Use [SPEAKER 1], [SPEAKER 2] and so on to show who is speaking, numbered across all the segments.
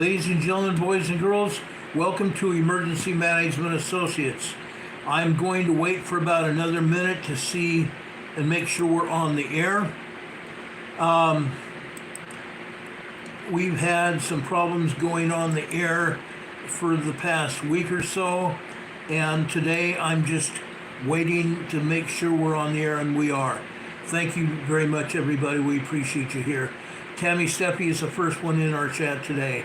[SPEAKER 1] Ladies and gentlemen, boys and girls, welcome to Emergency Management Associates. I'm going to wait for about another minute to see and make sure we're on the air. We've had some problems going on the air for the past week or so, and today I'm just waiting to make sure we're on the air, and we are. Thank you very much, everybody. We appreciate you here. Tammy Steffi is the first one in our chat today.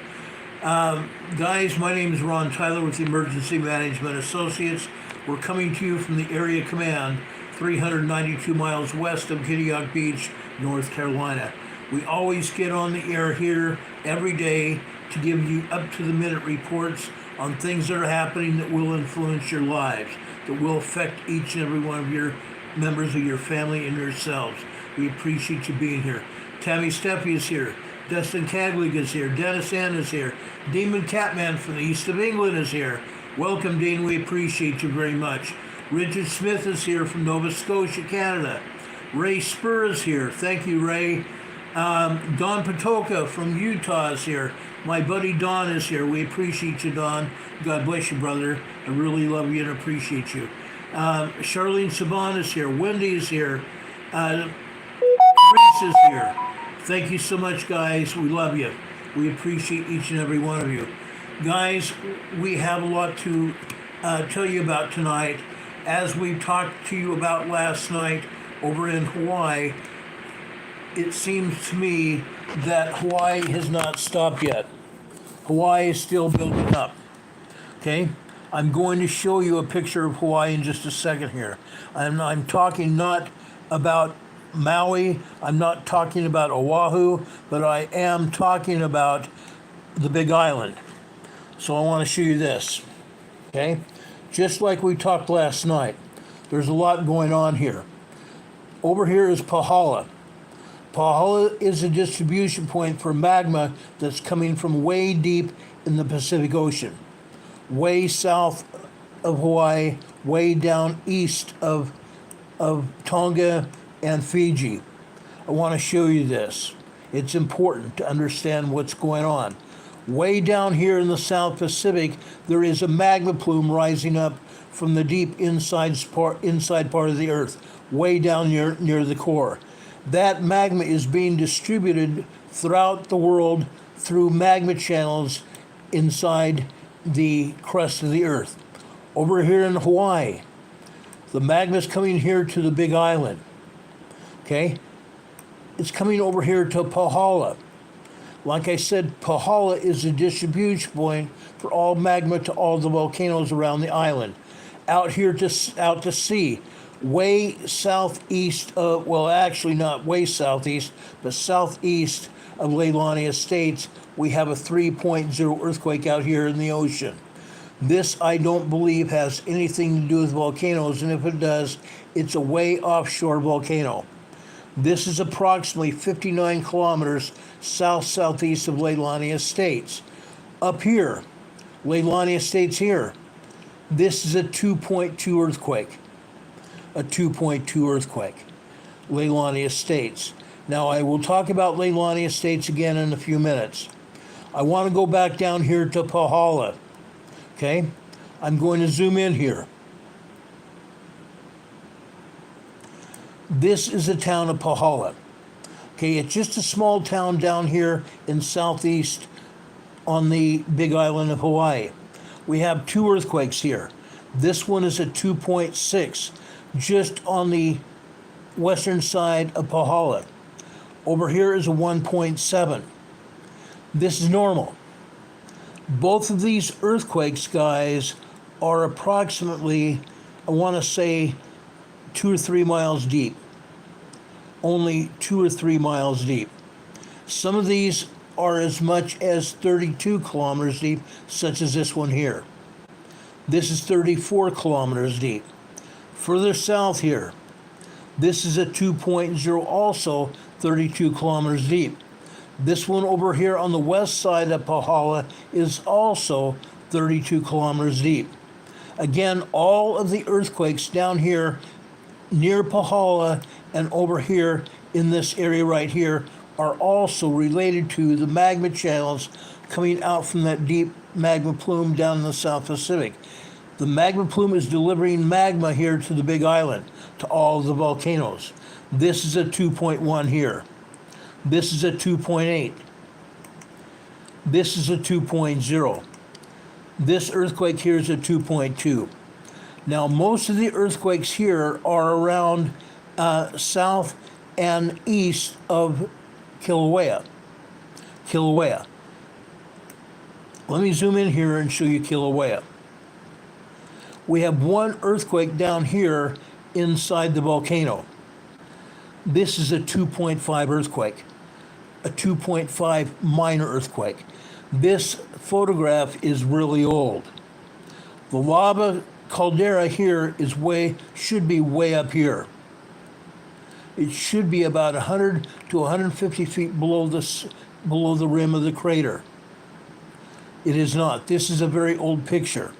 [SPEAKER 1] Guys, my name is Ron Tyler with the Emergency Management Associates. We're coming to you from the Area Command, 392 miles west of Kilauea Beach, North Carolina. We always get on the air here every day to give you up-to-the-minute reports on things that are happening that will influence your lives, that will affect each and every one of your members of your family and yourselves. We appreciate you being here. Tammy Steffi is here. Dustin Caglig is here. Dennis Ann is here. Demon Catman from the east of England is here. Welcome, Dean. We appreciate you very much. Richard Smith is here from Nova Scotia, Canada. Ray Spur is here. Thank you, Ray. Don Patoka from Utah is here. My buddy Don is here. We appreciate you, Don. God bless you, brother. I really love you and appreciate you. Charlene Saban is here. Wendy is here. Reese is here. Thank you so much, guys. We love you. We appreciate each and every one of you. Guys, we have a lot to tell you about tonight. As we talked to you about last night over in Hawaii, it seems to me that Hawaii has not stopped yet. Hawaii is still building up. Okay? I'm going to show you a picture of Hawaii in just a second here. I'm talking not about Maui, I'm not talking about Oahu, but I am talking about the Big Island. So I want to show you this. Okay? Just like we talked last night, there's a lot going on here. Over here is Pahala. Pahala is a distribution point for magma that's coming from way deep in the Pacific Ocean, way south of Hawaii, way down east of Tonga and Fiji. I want to show you this. It's important to understand what's going on. Way down here in the South Pacific, there is a magma plume rising up from the deep inside part of the Earth, way down near the core. That magma is being distributed throughout the world through magma channels inside the crust of the Earth. Over here in Hawaii, the magma is coming here to the Big Island. Okay? It's coming over here to Pahala. Like I said, Pahala is a distribution point for all magma to all the volcanoes around the island. Out to sea, way southeast of, well, actually not way southeast, but southeast of Leilani Estates, we have a 3.0 earthquake out here in the ocean. This, I don't believe, has anything to do with volcanoes, and if it does, it's a way offshore volcano. This is approximately 59 kilometers southeast of Leilani Estates. Up here, Leilani Estates here, this is a 2.2 earthquake. A 2.2 earthquake. Leilani Estates. Now, I will talk about Leilani Estates again in a few minutes. I want to go back down here to Pahala. Okay? I'm going to zoom in here. This is the town of Pahala. Okay, it's just a small town down here in southeast on the Big Island of Hawaii. We have two earthquakes here. This one is a 2.6, just on the western side of Pahala. Over here is a 1.7. This is normal. Both of these earthquakes, guys, are approximately, I want to say, 2 or 3 miles deep. Only 2 or 3 miles deep. Some of these are as much as 32 kilometers deep, such as this one here. This is 34 kilometers deep. Further south here, this is a 2.0, also 32 kilometers deep. This one over here on the west side of Pahala is also 32 kilometers deep. Again, all of the earthquakes down here near Pahala and over here in this area right here are also related to the magma channels coming out from that deep magma plume down in the South Pacific. The magma plume is delivering magma here to the Big Island, to all the volcanoes. This is a 2.1 here. This is a 2.8. This is a 2.0. This earthquake here is a 2.2. Now, most of the earthquakes here are around south and east of Kilauea. Kilauea. Let me zoom in here and show you Kilauea. We have one earthquake down here inside the volcano. This is a 2.5 earthquake, a 2.5 minor earthquake. This photograph is really old. The lava caldera here should be way up here. It should be about 100 to 150 feet below the rim of the crater. It is not. This is a very old picture.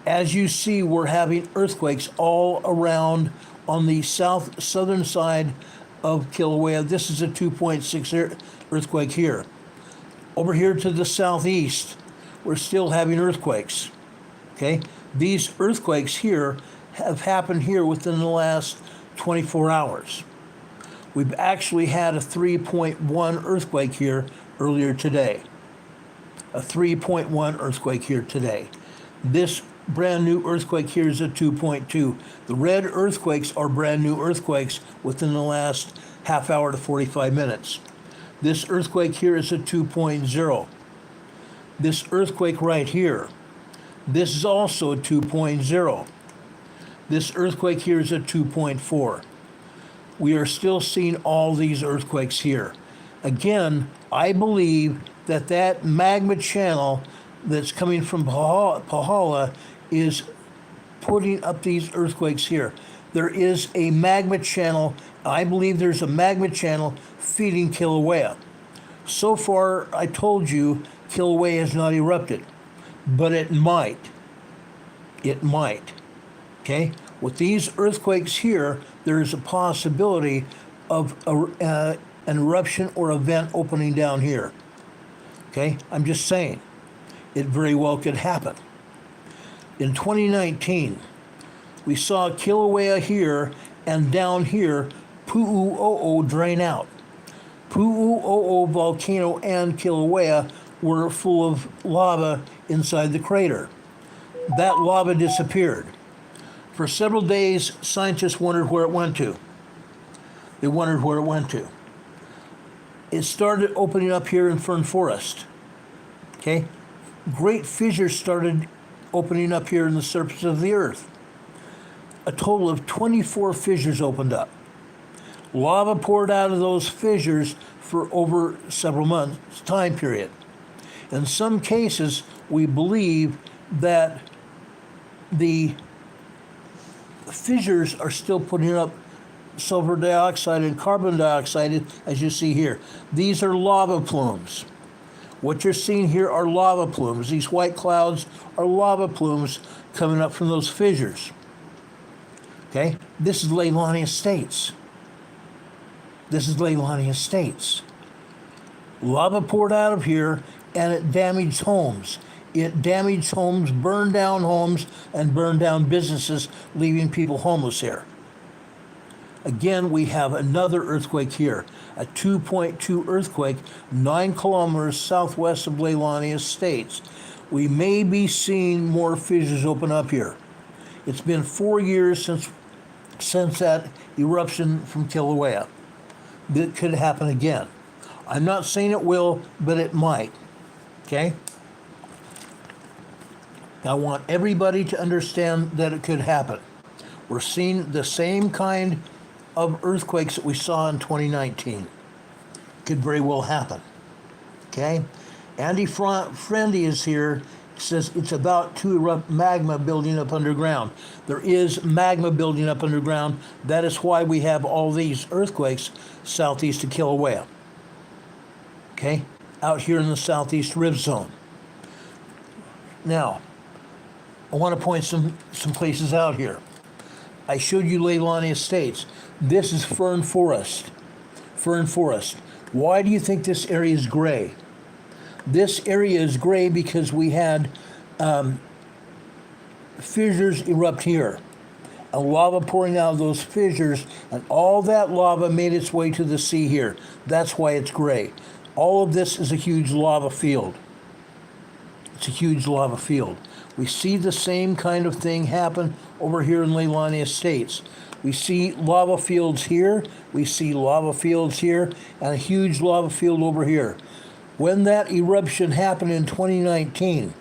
[SPEAKER 1] As you see, we're having earthquakes all around on the southern side of Kilauea. This is a 2.6 earthquake here. Over here to the southeast, we're still having earthquakes. Okay? These earthquakes here have happened here within the last 24 hours. We've actually had a 3.1 earthquake here earlier today. A 3.1 earthquake here today. This brand new earthquake here is a 2.2. The red earthquakes are brand new earthquakes within the last half hour to 45 minutes. This earthquake here is a 2.0. This earthquake right here, this is also a 2.0. This earthquake here is a 2.4. We are still seeing all these earthquakes here. Again, I believe that magma channel that's coming from Pahala is putting up these earthquakes here. There is a magma channel. I believe there's a magma channel feeding Kilauea. So far, I told you Kilauea has not erupted, but it might. It might. Okay? With these earthquakes here, there is a possibility of an eruption or a vent opening down here. Okay? I'm just saying. It very well could happen. In 2019, we saw Kilauea here and down here, Pu'u'o'o drain out. Pu'u'o'o volcano and Kilauea were full of lava inside the crater. That lava disappeared. For several days, scientists wondered where it went to. They wondered where it went to. It started opening up here in Fern Forest. Okay? Great fissures started opening up here in the surface of the earth. A total of 24 fissures opened up. Lava poured out of those fissures for over several months time period. In some cases, we believe that the fissures are still putting up sulfur dioxide and carbon dioxide, as you see here. These are lava plumes. What you're seeing here are lava plumes. These white clouds are lava plumes coming up from those fissures. Okay? This is Leilani Estates. This is Leilani Estates. Lava poured out of here and it damaged homes. It damaged homes, burned down homes, and burned down businesses, leaving people homeless here. Again, we have another earthquake here, a 2.2 earthquake, 9 kilometers southwest of Leilani Estates. We may be seeing more fissures open up here. It's been 4 years since that eruption from Kilauea. It could happen again. I'm not saying it will, but it might. Okay? I want everybody to understand that it could happen. We're seeing the same kind of earthquakes that we saw in 2019. Could very well happen. Okay? Andy Friendy is here. Says it's about to erupt magma building up underground. There is magma building up underground. That is why we have all these earthquakes southeast of Kilauea. Okay? Out here in the southeast rift zone. Now, I want to point some places out here. I showed you Leilani Estates. This is Fern Forest. Fern Forest. Why do you think this area is gray? This area is gray because we had fissures erupt here. A lava pouring out of those fissures, and all that lava made its way to the sea here. That's why it's gray. All of this is a huge lava field. It's a huge lava field. We see the same kind of thing happen over here in Leilani Estates. We see lava fields here, we see lava fields here, and a huge lava field over here. When that eruption happened in 2019,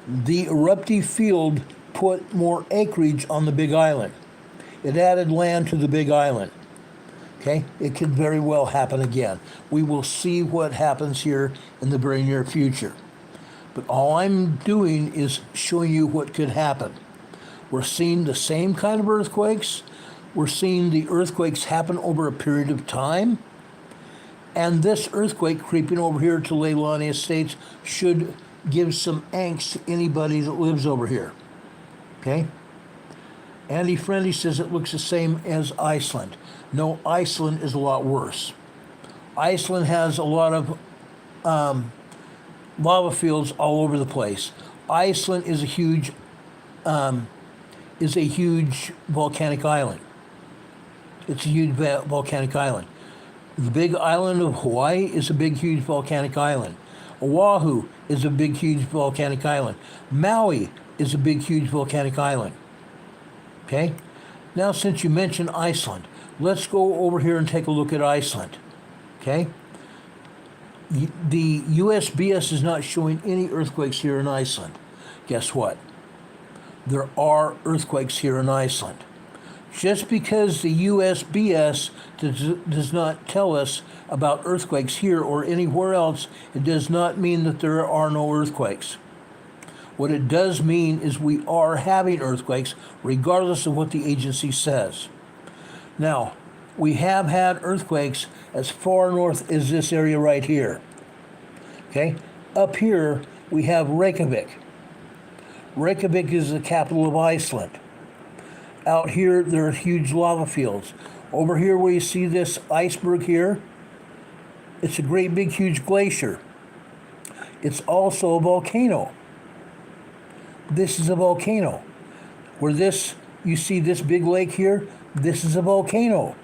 [SPEAKER 1] the eruptive field put more acreage on the Big Island. It added land to the Big Island. Okay, it could very well happen again. We will see what happens here in the very near future. But all I'm doing is showing you what could happen. We're seeing the same kind of earthquakes. We're seeing the earthquakes happen over a period of time. And this earthquake creeping over here to Leilani Estates should give some angst to anybody that lives over here. Okay? Andy Friendly says it looks the same as Iceland. No, Iceland is a lot worse. Iceland has a lot of lava fields all over the place. Iceland is a huge volcanic island. It's a huge volcanic island. The big island of Hawaii is a big, huge volcanic island. Oahu is a big, huge volcanic island. Maui is a big, huge volcanic island. Okay? Now, since you mentioned Iceland, let's go over here and take a look at Iceland. Okay? The USBS is not showing any earthquakes here in Iceland. Guess what? There are earthquakes here in Iceland. Just because the USBS does not tell us about earthquakes here or anywhere else, it does not mean that there are no earthquakes. What it does mean is we are having earthquakes regardless of what the agency says. Now, we have had earthquakes as far north as this area right here. Okay? Up here, we have Reykjavik. Reykjavik is the capital of Iceland. Out here, there are huge lava fields. Over here where you see this iceberg here, it's a great big huge glacier. It's also a volcano. This is a volcano. Where you see this big lake here, this is a volcano.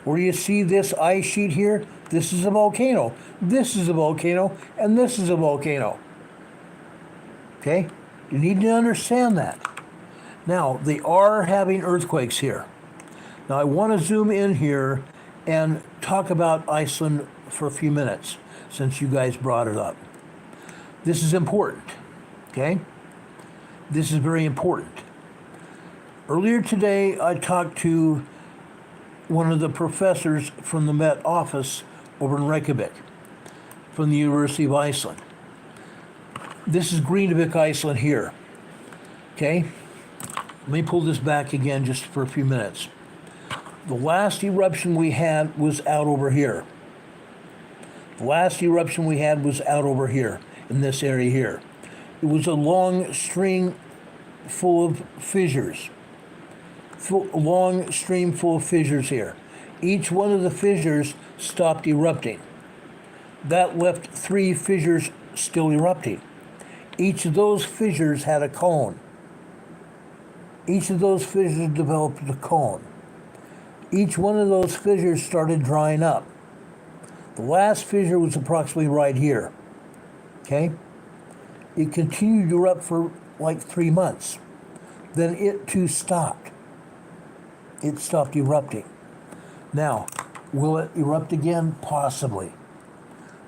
[SPEAKER 1] Where you see this ice sheet here, this is a volcano. This is a volcano, and this is a volcano. Okay? You need to understand that. Now, they are having earthquakes here. Now, I want to zoom in here and talk about Iceland for a few minutes, since you guys brought it up. This is important, okay? This is very important. Earlier today, I talked to one of the professors from the Met office over in Reykjavik, from the University of Iceland. This is Greenavik, Iceland here, okay? Let me pull this back again just for a few minutes. The last eruption we had was out over here. The last eruption we had was out over here, in this area here. It was a long string full of fissures. A long stream full of fissures here. Each one of the fissures stopped erupting. That left 3 fissures still erupting. Each of those fissures had a cone. Each of those fissures developed a cone. Each one of those fissures started drying up. The last fissure was approximately right here. Okay? It continued to erupt for like 3 months. Then it too stopped. It stopped erupting. Now, will it erupt again? Possibly.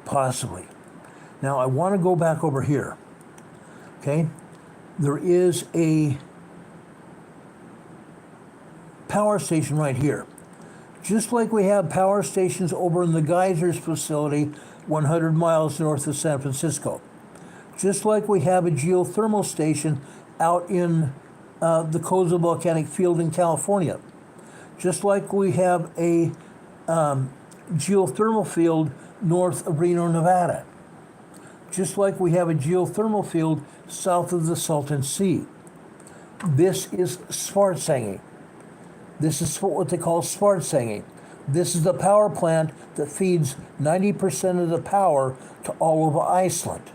[SPEAKER 1] Possibly. Now, I want to go back over here. Okay? There is a power station right here. Just like we have power stations over in the Geysers facility 100 miles north of San Francisco. Just like we have a geothermal station out in the Coza Volcanic Field in California. Just like we have a geothermal field north of Reno, Nevada. Just like we have a geothermal field south of the Salton Sea. This is Svartsengi. This is what they call Svartsengi. This is the power plant that feeds 90% of the power to all of Iceland.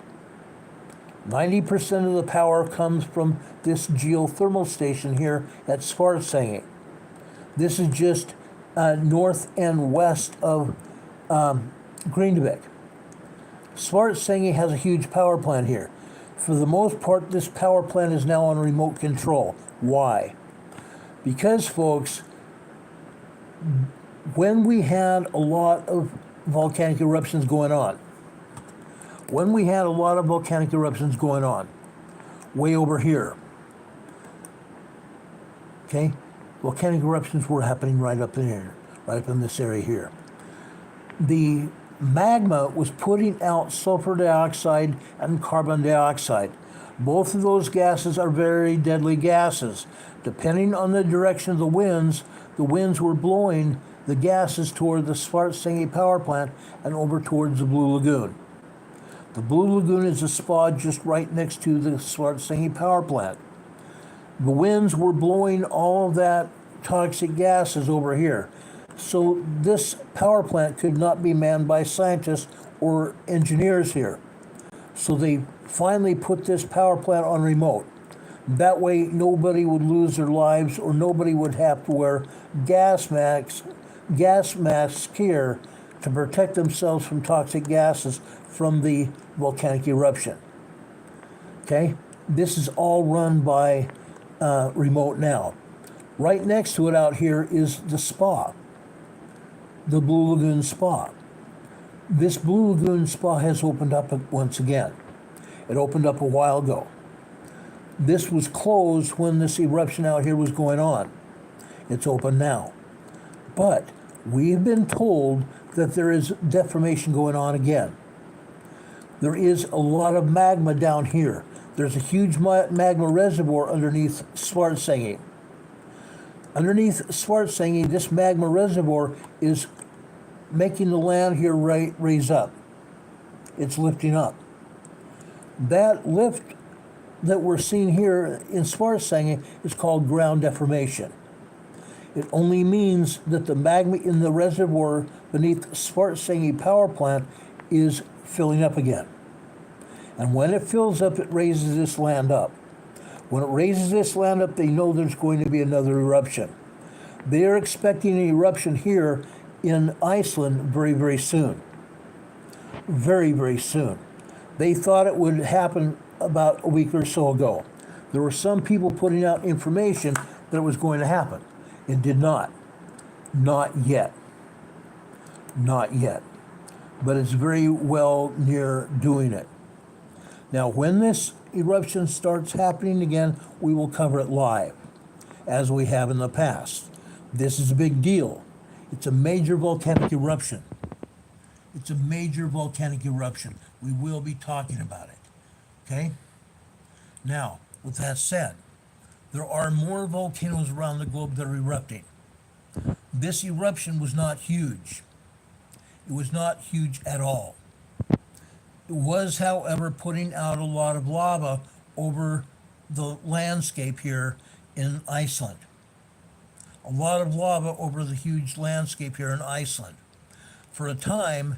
[SPEAKER 1] 90% of the power comes from this geothermal station here at Svartsengi. This is just north and west of Grindavik. Svartsengi has a huge power plant here. For the most part, this power plant is now on remote control. Why? Because, folks, when we had a lot of volcanic eruptions going on, way over here, okay, volcanic eruptions were happening right up in here, right up in this area here. The magma was putting out sulfur dioxide and carbon dioxide. Both of those gases are very deadly gases. Depending on the direction of the winds were blowing the gases toward the Svartsengi power plant and over towards the Blue Lagoon. The Blue Lagoon is a spa just right next to the Svartsengi power plant. The winds were blowing all of that toxic gases over here. So this power plant could not be manned by scientists or engineers here. So they finally put this power plant on remote. That way nobody would lose their lives or nobody would have to wear gas masks here to protect themselves from toxic gases from the volcanic eruption. Okay? This is all run by remote now. Right next to it out here is the spa, the Blue Lagoon Spa. This Blue Lagoon Spa has opened up once again. It opened up a while ago. This was closed when this eruption out here was going on. It's open now. But we've been told that there is deformation going on again. There is a lot of magma down here. There's a huge magma reservoir underneath Svartsengi. Underneath Svartsengi, this magma reservoir is making the land here raise up. It's lifting up. That lift that we're seeing here in Svartsengi is called ground deformation. It only means that the magma in the reservoir beneath Svartsengi power plant is filling up again. And when it fills up, it raises this land up. When it raises this land up, they know there's going to be another eruption. They are expecting an eruption here in Iceland very, very soon. Very, very soon. They thought it would happen about a week or so ago. There were some people putting out information that it was going to happen. It did not. Not yet. Not yet. But it's very well near doing it. Now, when this eruption starts happening again, we will cover it live, as we have in the past. This is a big deal. It's a major volcanic eruption. It's a major volcanic eruption. We will be talking about it. Okay? Now, with that said, there are more volcanoes around the globe that are erupting. This eruption was not huge. It was not huge at all. It was, however, putting out a lot of lava over the landscape here in Iceland. A lot of lava over the huge landscape here in Iceland. For a time,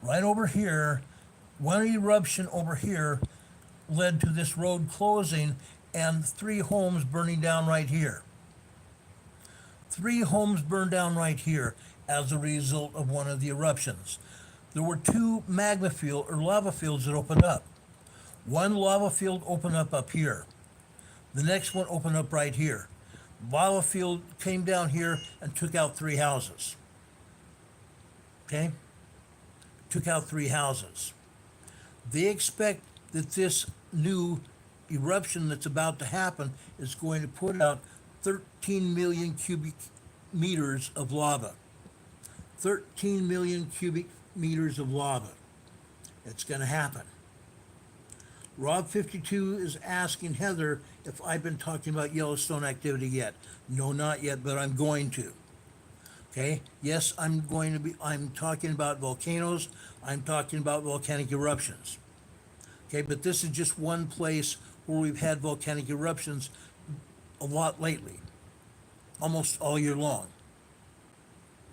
[SPEAKER 1] right over here, one eruption over here led to this road closing and 3 homes burning down right here. 3 homes burned down right here as a result of one of the eruptions. There were 2 lava fields that opened up. One lava field opened up here. The next one opened up right here. Lava field came down here and took out 3 houses. Okay? Took out 3 houses. They expect that this new eruption that's about to happen is going to put out 13 million cubic meters of lava. 13 million cubic meters of lava. It's going to happen. Rob52 is asking Heather if I've been talking about Yellowstone activity yet. No, not yet, but I'm going to. Okay? Yes, I'm talking about volcanoes. I'm talking about volcanic eruptions. Okay, but this is just one place where we've had volcanic eruptions a lot lately. Almost all year long.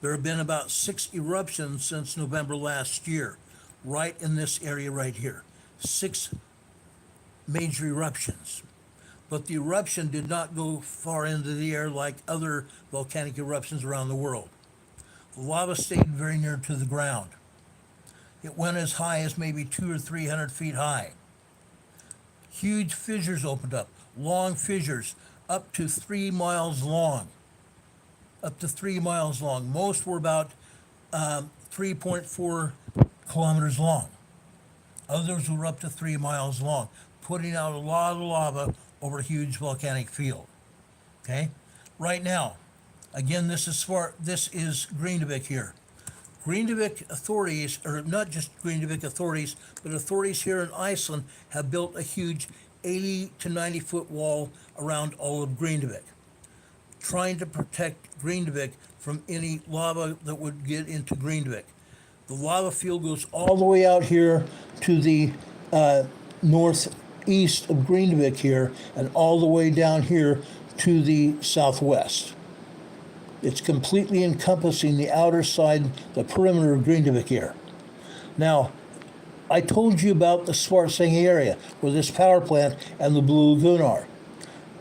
[SPEAKER 1] There have been about 6 eruptions since November last year, right in this area right here. 6 major eruptions. But the eruption did not go far into the air like other volcanic eruptions around the world. The lava stayed very near to the ground. It went as high as maybe 200 or 300 feet high. Huge fissures opened up, long fissures, up to 3 miles long. Up to 3 miles long. Most were about 3.4 kilometers long. Others were up to 3 miles long, putting out a lot of lava over a huge volcanic field. Okay? Right now, again, this is Grindavik here. Grindavik authorities, or not just Grindavik authorities, but authorities here in Iceland have built a huge 80 to 90 foot wall around all of Grindavik, trying to protect Grindavik from any lava that would get into Grindavik. The lava field goes all the way out here to the northeast of Grindavik here, and all the way down here to the southwest. It's completely encompassing the outer side, the perimeter of Grindavik here. Now, I told you about the Svartsengi area, where this power plant and the Blue Lagoon are.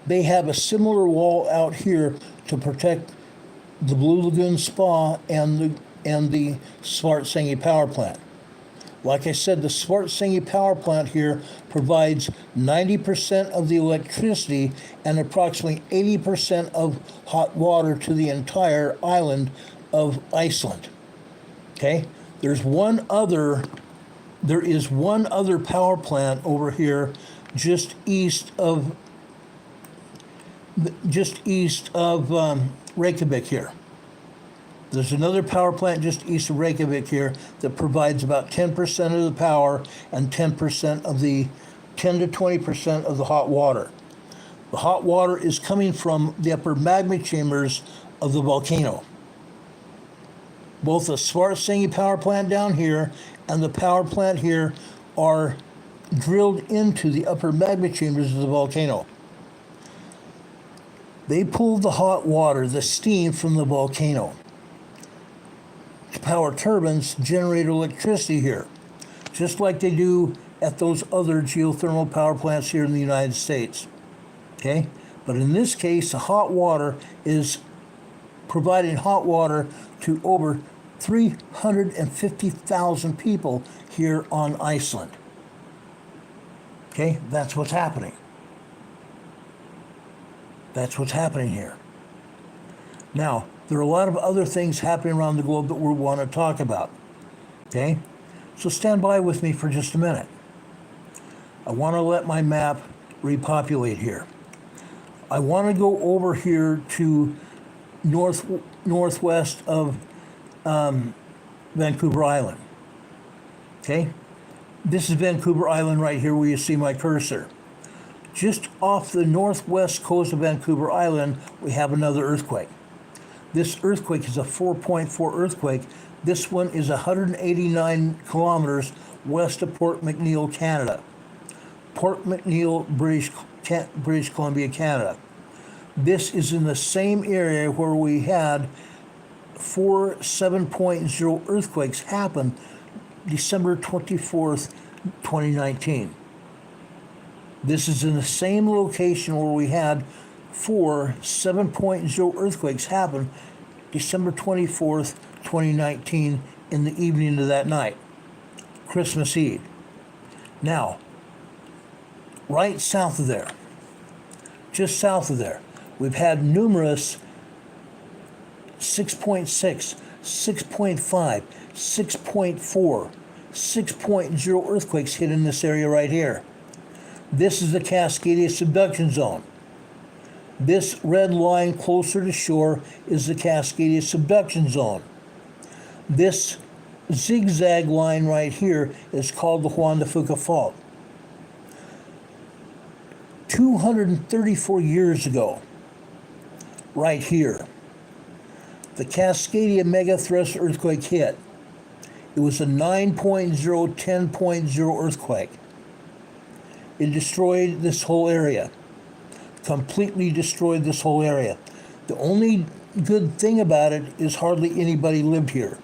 [SPEAKER 1] They have a similar wall out here to protect the Blue Lagoon Spa and the Svartsengi power plant. Like I said, the Svartsengi power plant here provides 90% of the electricity and approximately 80% of hot water to the entire island of Iceland. Okay? There is one other power plant over here just east of Reykjavik here. There's another power plant just east of Reykjavik here that provides about 10% of the power and 10 to 20% of the hot water. The hot water is coming from the upper magma chambers of the volcano. Both the Svartsengi power plant down here and the power plant here are drilled into the upper magma chambers of the volcano. They pull the hot water, the steam from the volcano, to power turbines, generate electricity here, just like they do at those other geothermal power plants here in the United States. Okay? But in this case, the hot water is providing hot water to over 350,000 people here on Iceland. Okay? That's what's happening. That's what's happening here. Now, there are a lot of other things happening around the globe that we want to talk about. Okay? So stand by with me for just a minute. I want to let my map repopulate here. I want to go over here to northwest of Vancouver Island. Okay? This is Vancouver Island right here where you see my cursor. Just off the northwest coast of Vancouver Island, we have another earthquake. This earthquake is a 4.4 earthquake. This one is 189 kilometers west of Port McNeill, Canada. Port McNeill, British Columbia, Canada. This is in the same area where we had 4 7.0 earthquakes happen December 24th, 2019. This is in the same location where we had 4 7.0 earthquakes happen December 24th, 2019 in the evening of that night, Christmas Eve. Now, right south of there, just south of there, we've had numerous 6.6, 6.5, 6.4, 6.0 earthquakes hit in this area right here. This is the Cascadia subduction zone. This red line closer to shore is the Cascadia subduction zone. This zigzag line right here is called the Juan de Fuca Fault. 234 years ago, right here, the Cascadia megathrust earthquake hit. It was a 9.0, 10.0 earthquake. It destroyed this whole area. Completely destroyed this whole area. The only good thing about it is hardly anybody lived here.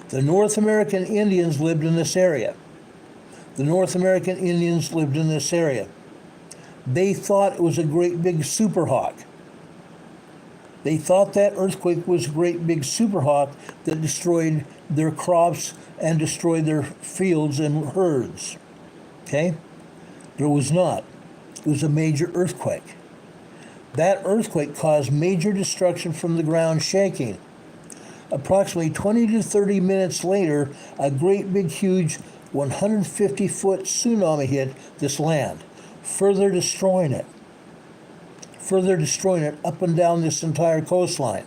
[SPEAKER 1] The North American Indians lived in this area. The North American Indians lived in this area. They thought it was a great big superhawk. They thought that earthquake was a great big superhawk that destroyed their crops and destroyed their fields and herds. Okay? But it was not. It was a major earthquake. That earthquake caused major destruction from the ground shaking. Approximately 20 to 30 minutes later, a great big huge 150-foot tsunami hit this land, further destroying it up and down this entire coastline,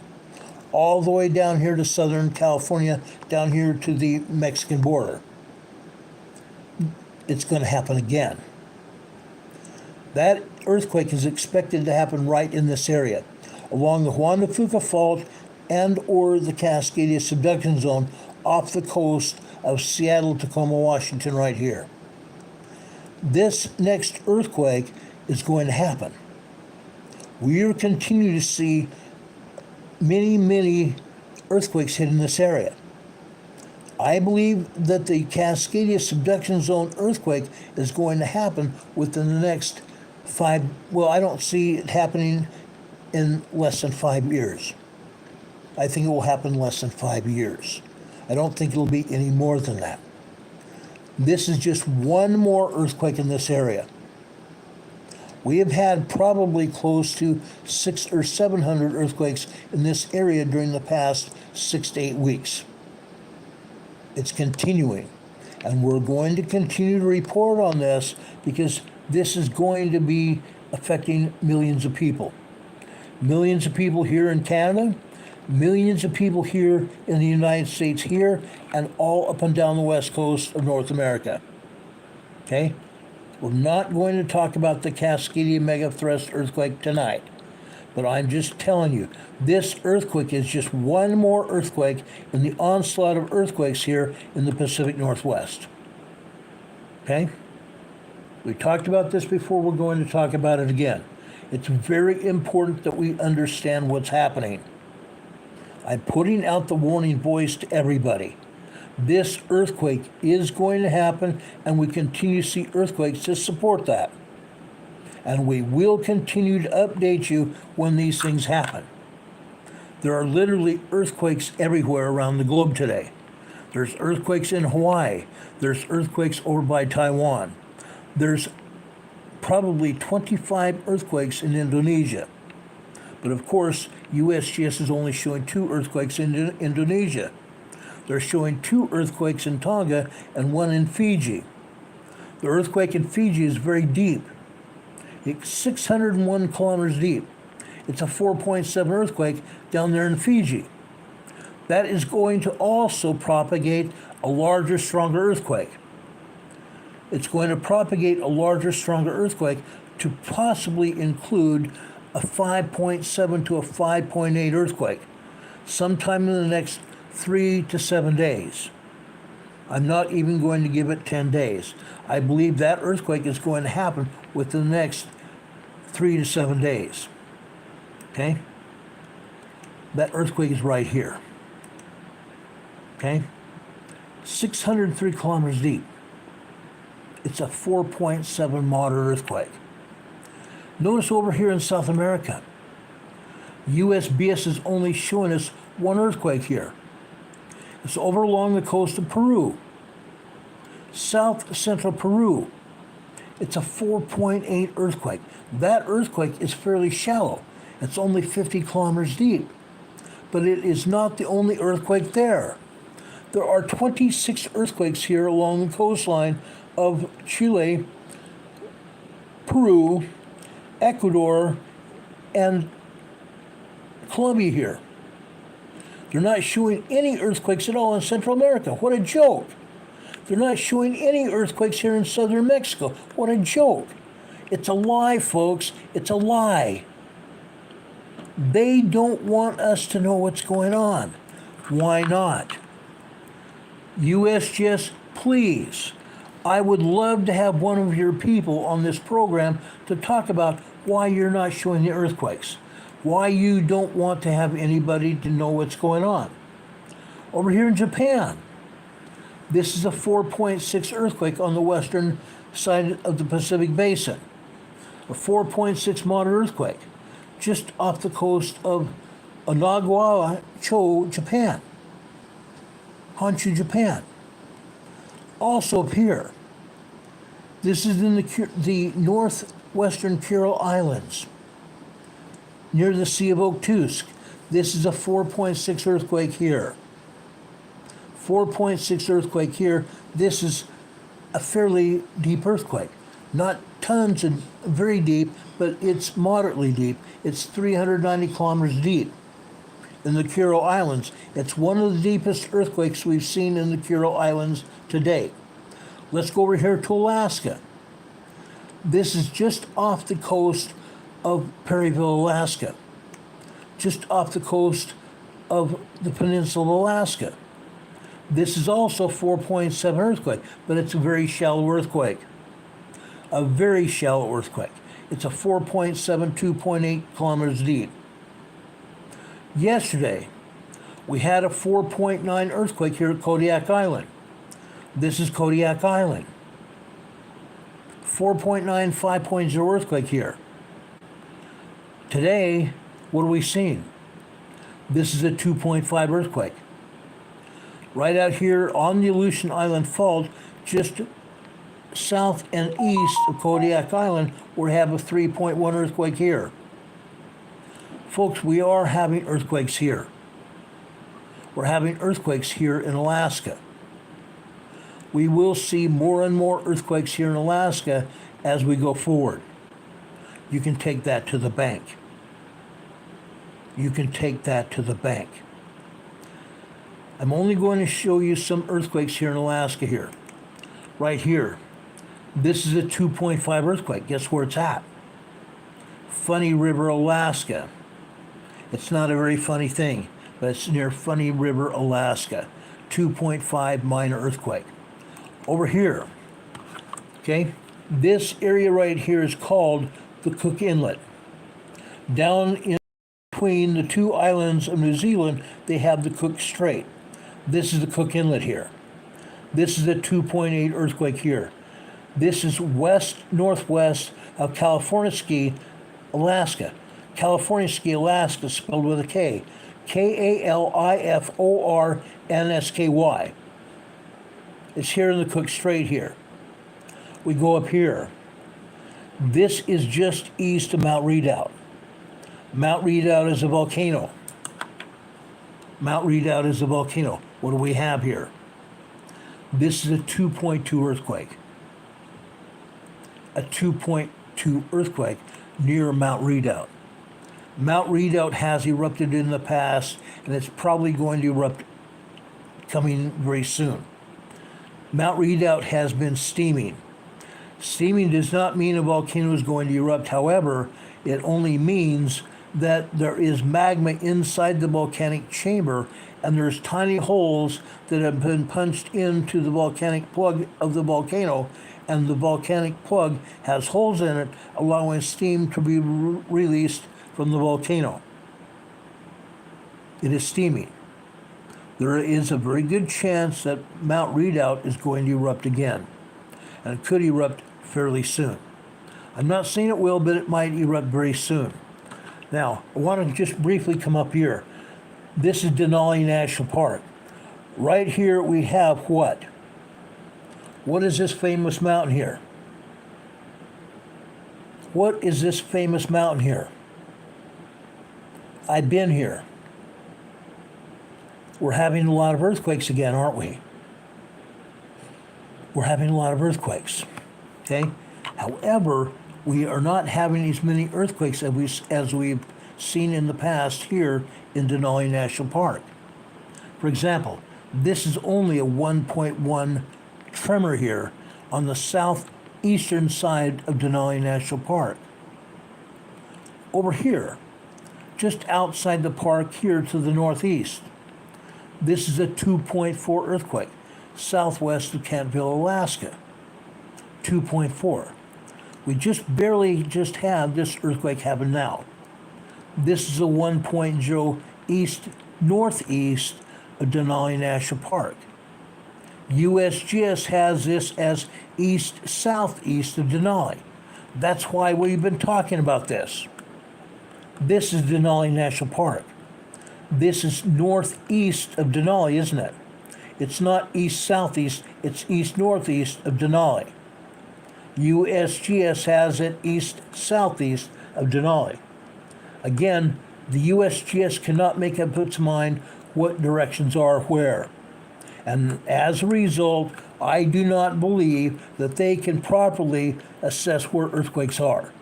[SPEAKER 1] all the way down here to Southern California, down here to the Mexican border. It's going to happen again. That earthquake is expected to happen right in this area, along the Juan de Fuca Fault and or the Cascadia subduction zone off the coast of Seattle, Tacoma, Washington, right here. This next earthquake is going to happen. We are continuing to see many earthquakes hitting this area. I believe that the Cascadia subduction zone earthquake is going to happen within the next I don't see it happening in less than 5 years. I think it will happen in less than 5 years. I don't think it'll be any more than that. This is just one more earthquake in this area. We have had probably close to 600 or 700 earthquakes in this area during the past 6 to 8 weeks. It's continuing, and we're going to continue to report on this because this is going to be affecting millions of people. Millions of people here in Canada, millions of people here in the United States here, and all up and down the west coast of North America. Okay? We're not going to talk about the Cascadia megathrust earthquake tonight, but I'm just telling you, this earthquake is just one more earthquake in the onslaught of earthquakes here in the Pacific Northwest. Okay? We talked about this before, we're going to talk about it again. It's very important that we understand what's happening. I'm putting out the warning voice to everybody. This earthquake is going to happen, and we continue to see earthquakes to support that. And we will continue to update you when these things happen. There are literally earthquakes everywhere around the globe today. There's earthquakes in Hawaii. There's earthquakes over by Taiwan. There's probably 25 earthquakes in Indonesia. But of course, USGS is only showing 2 earthquakes in Indonesia. They're showing 2 earthquakes in Tonga and 1 in Fiji. The earthquake in Fiji is very deep. It's 601 kilometers deep. It's a 4.7 earthquake down there in Fiji. That is going to also propagate a larger, stronger earthquake. It's going to propagate a larger, stronger earthquake to possibly include a 5.7 to a 5.8 earthquake sometime in the next 3 to 7 days. I'm not even going to give it 10 days. I believe that earthquake is going to happen within the next 3 to 7 days. Okay? That earthquake is right here. Okay? 603 kilometers deep. It's a 4.7 moderate earthquake. Notice over here in South America, USGS is only showing us 1 earthquake here. It's over along the coast of Peru, south central Peru. It's a 4.8 earthquake. That earthquake is fairly shallow. It's only 50 kilometers deep. But it is not the only earthquake there. There are 26 earthquakes here along the coastline of Chile, Peru, Ecuador, and Colombia here. They're not showing any earthquakes at all in Central America. What a joke. They're not showing any earthquakes here in southern Mexico. What a joke. It's a lie, folks. It's a lie. They don't want us to know what's going on. Why not? USGS, please. I would love to have one of your people on this program to talk about why you're not showing the earthquakes. why you don't want to have anybody to know what's going on. Over here in Japan, this is a 4.6 earthquake on the western side of the Pacific Basin. A 4.6 moderate earthquake just off the coast of Onagawa-cho, Japan. Honshu, Japan. Also up here, this is in the northwestern Kuril Islands, near the Sea of Okhotsk. This is a 4.6 earthquake here. 4.6 earthquake here. This is a fairly deep earthquake. Not tons and very deep, but it's moderately deep. It's 390 kilometers deep in the Kuril Islands. It's one of the deepest earthquakes we've seen in the Kuril Islands to date. Let's go over here to Alaska. This is just off the coast of Perryville, Alaska. Just off the coast of the peninsula of Alaska. This is also 4.7 earthquake, but it's a very shallow earthquake. A very shallow earthquake. It's a 4.7, 2.8 kilometers deep. Yesterday, we had a 4.9 earthquake here at Kodiak Island. This is Kodiak Island. 4.9, 5.0 earthquake here. Today, what are we seeing? This is a 2.5 earthquake. Right out here on the Aleutian Island Fault, just south and east of Kodiak Island, we have a 3.1 earthquake here. Folks, we are having earthquakes here. We're having earthquakes here in Alaska. We will see more and more earthquakes here in Alaska as we go forward. You can take that to the bank. You can take that to the bank. I'm only going to show you some earthquakes here in Alaska here. Right here. This is a 2.5 earthquake. Guess where it's at? Funny River, Alaska. It's not a very funny thing, but it's near Funny River, Alaska. 2.5 minor earthquake. Over here, okay, this area right here is called the Cook Inlet. Down in between the two islands of New Zealand, they have the Cook Strait. This is the Cook Inlet here. This is a 2.8 earthquake here. This is west-northwest of Kalifornisky, Alaska. Kalifornisky, Alaska, spelled with a K. Kalifornsky. It's here in the Cook Strait here. We go up here. This is just east of Mount Redoubt. Mount Redoubt is a volcano. Mount Redoubt is a volcano. What do we have here? This is a 2.2 earthquake. A 2.2 earthquake near Mount Redoubt. Mount Redoubt has erupted in the past, and it's probably going to erupt coming very soon. Mount Redoubt has been steaming. Steaming does not mean a volcano is going to erupt. However, it only means that there is magma inside the volcanic chamber, and there's tiny holes that have been punched into the volcanic plug of the volcano, and the volcanic plug has holes in it, allowing steam to be released from the volcano. It is steaming. There is a very good chance that Mount Redoubt is going to erupt again, and it could erupt fairly soon. I'm not saying it will, but it might erupt very soon. Now, I want to just briefly come up here. This is Denali National Park. Right here we have what? What is this famous mountain here? What is this famous mountain here? I've been here. We're having a lot of earthquakes again, aren't we? We're having a lot of earthquakes, okay? However, we are not having as many earthquakes as we've seen in the past here in Denali National Park. For example, this is only a 1.1 tremor here on the southeastern side of Denali National Park. Over here, just outside the park here to the northeast, this is a 2.4 earthquake, southwest of Cantville, Alaska. 2.4. We just barely had this earthquake happen now. This is a 1.0 east northeast of Denali National Park. USGS has this as east southeast of Denali. That's why we've been talking about this. This is Denali National Park. This is northeast of Denali, isn't it? It's not east southeast, it's east northeast of Denali. USGS has it east southeast of Denali. Again, the USGS cannot make up its mind what directions are where. And as a result, I do not believe that they can properly assess where earthquakes are,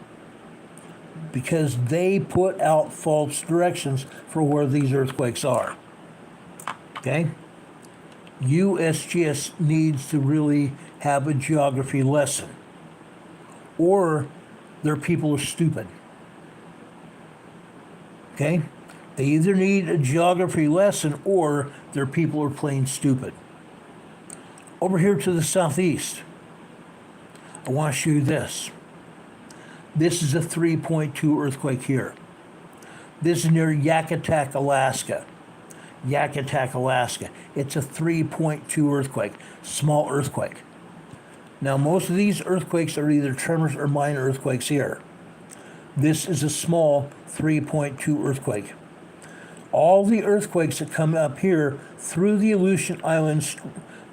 [SPEAKER 1] because they put out false directions for where these earthquakes are. Okay? USGS needs to really have a geography lesson, or their people are stupid. Okay? They either need a geography lesson or their people are plain stupid. Over here to the southeast, I want to show you this. This is a 3.2 earthquake here. This is near Yakutat, Alaska. Yakutat, Alaska. It's a 3.2 earthquake, small earthquake. Now, most of these earthquakes are either tremors or minor earthquakes here. This is a small 3.2 earthquake. All the earthquakes that come up here through the Aleutian Islands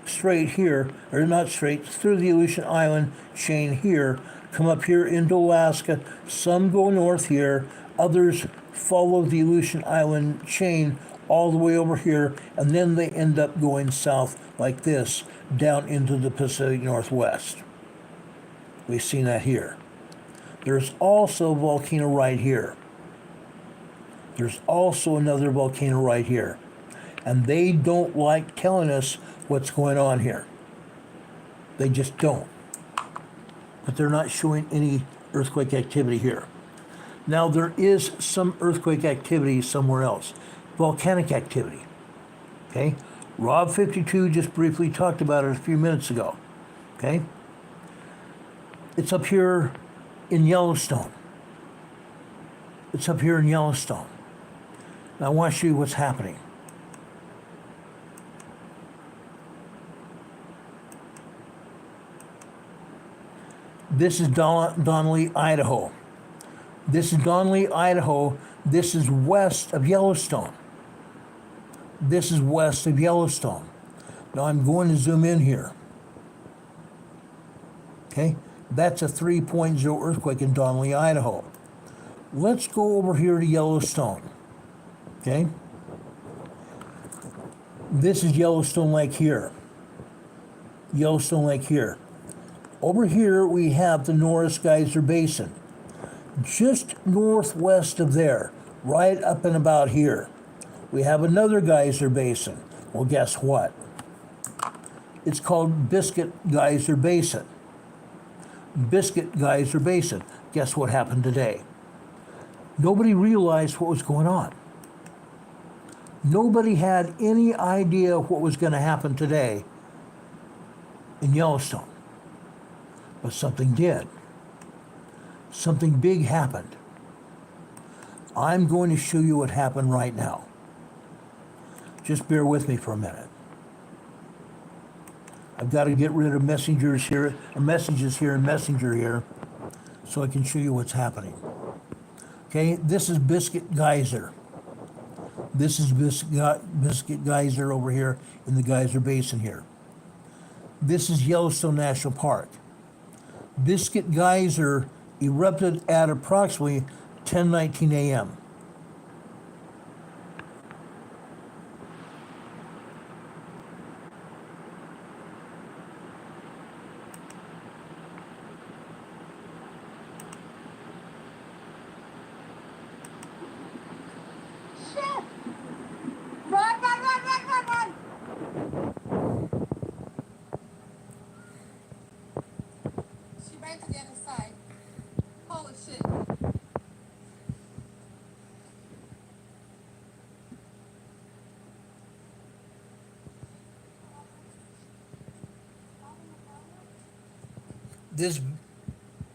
[SPEAKER 1] straight here, or not straight, through the Aleutian Island chain here, come up here into Alaska. Some go north here, others follow the Aleutian Island chain all the way over here, and then they end up going south like this, down into the Pacific Northwest. We've seen that here. There's also a volcano right here. There's also another volcano right here. And they don't like telling us what's going on here. They just don't. But they're not showing any earthquake activity here. Now, there is some earthquake activity somewhere else. Volcanic activity. Okay? Rob 52 just briefly talked about it a few minutes ago. Okay? It's up here in Yellowstone. It's up here in Yellowstone. Now, I want to show you what's happening. This is Denali, Idaho. This is Denali, Idaho. This is west of Yellowstone. This is west of Yellowstone. Now I'm going to zoom in here. Okay, that's a 3.0 earthquake in Denali, Idaho. Let's go over here to Yellowstone. Okay, this is Yellowstone Lake here. Yellowstone Lake here. Over here we have the Norris Geyser Basin. Just northwest of there, right up and about here, we have another geyser basin. Well, guess what? It's called Biscuit Geyser Basin. Biscuit Geyser Basin. Guess what happened today? Nobody realized what was going on. Nobody had any idea what was going to happen today in Yellowstone. But something did. Something big happened. I'm going to show you what happened right now. Just bear with me for a minute. I've got to get rid of messages here and Messenger here so I can show you what's happening. Okay, this is Biscuit Geyser. This is Biscuit Geyser over here in the Geyser Basin here. This is Yellowstone National Park. Biscuit Geyser erupted at approximately 10:19 a.m.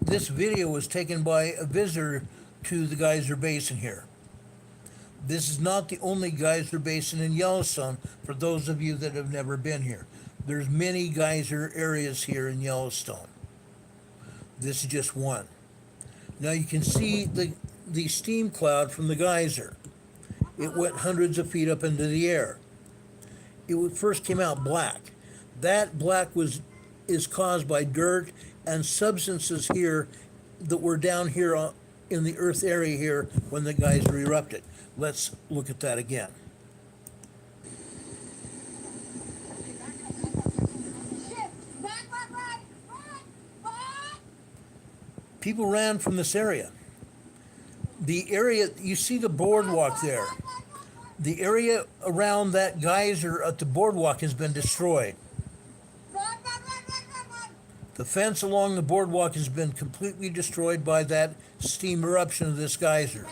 [SPEAKER 1] This video was taken by a visitor to the Geyser Basin here. This is not the only geyser basin in Yellowstone, for those of you that have never been here. There's many geyser areas here in Yellowstone. This is just one. Now you can see the steam cloud from the geyser. It went hundreds of feet up into the air. It first came out black. That black is caused by dirt and substances here that were down here in the earth area here when the geyser erupted. Let's look at that again. People ran from this area. The area, you see the boardwalk there. The area around that geyser at the boardwalk has been destroyed. The fence along the boardwalk has been completely destroyed by that steam eruption of this geyser.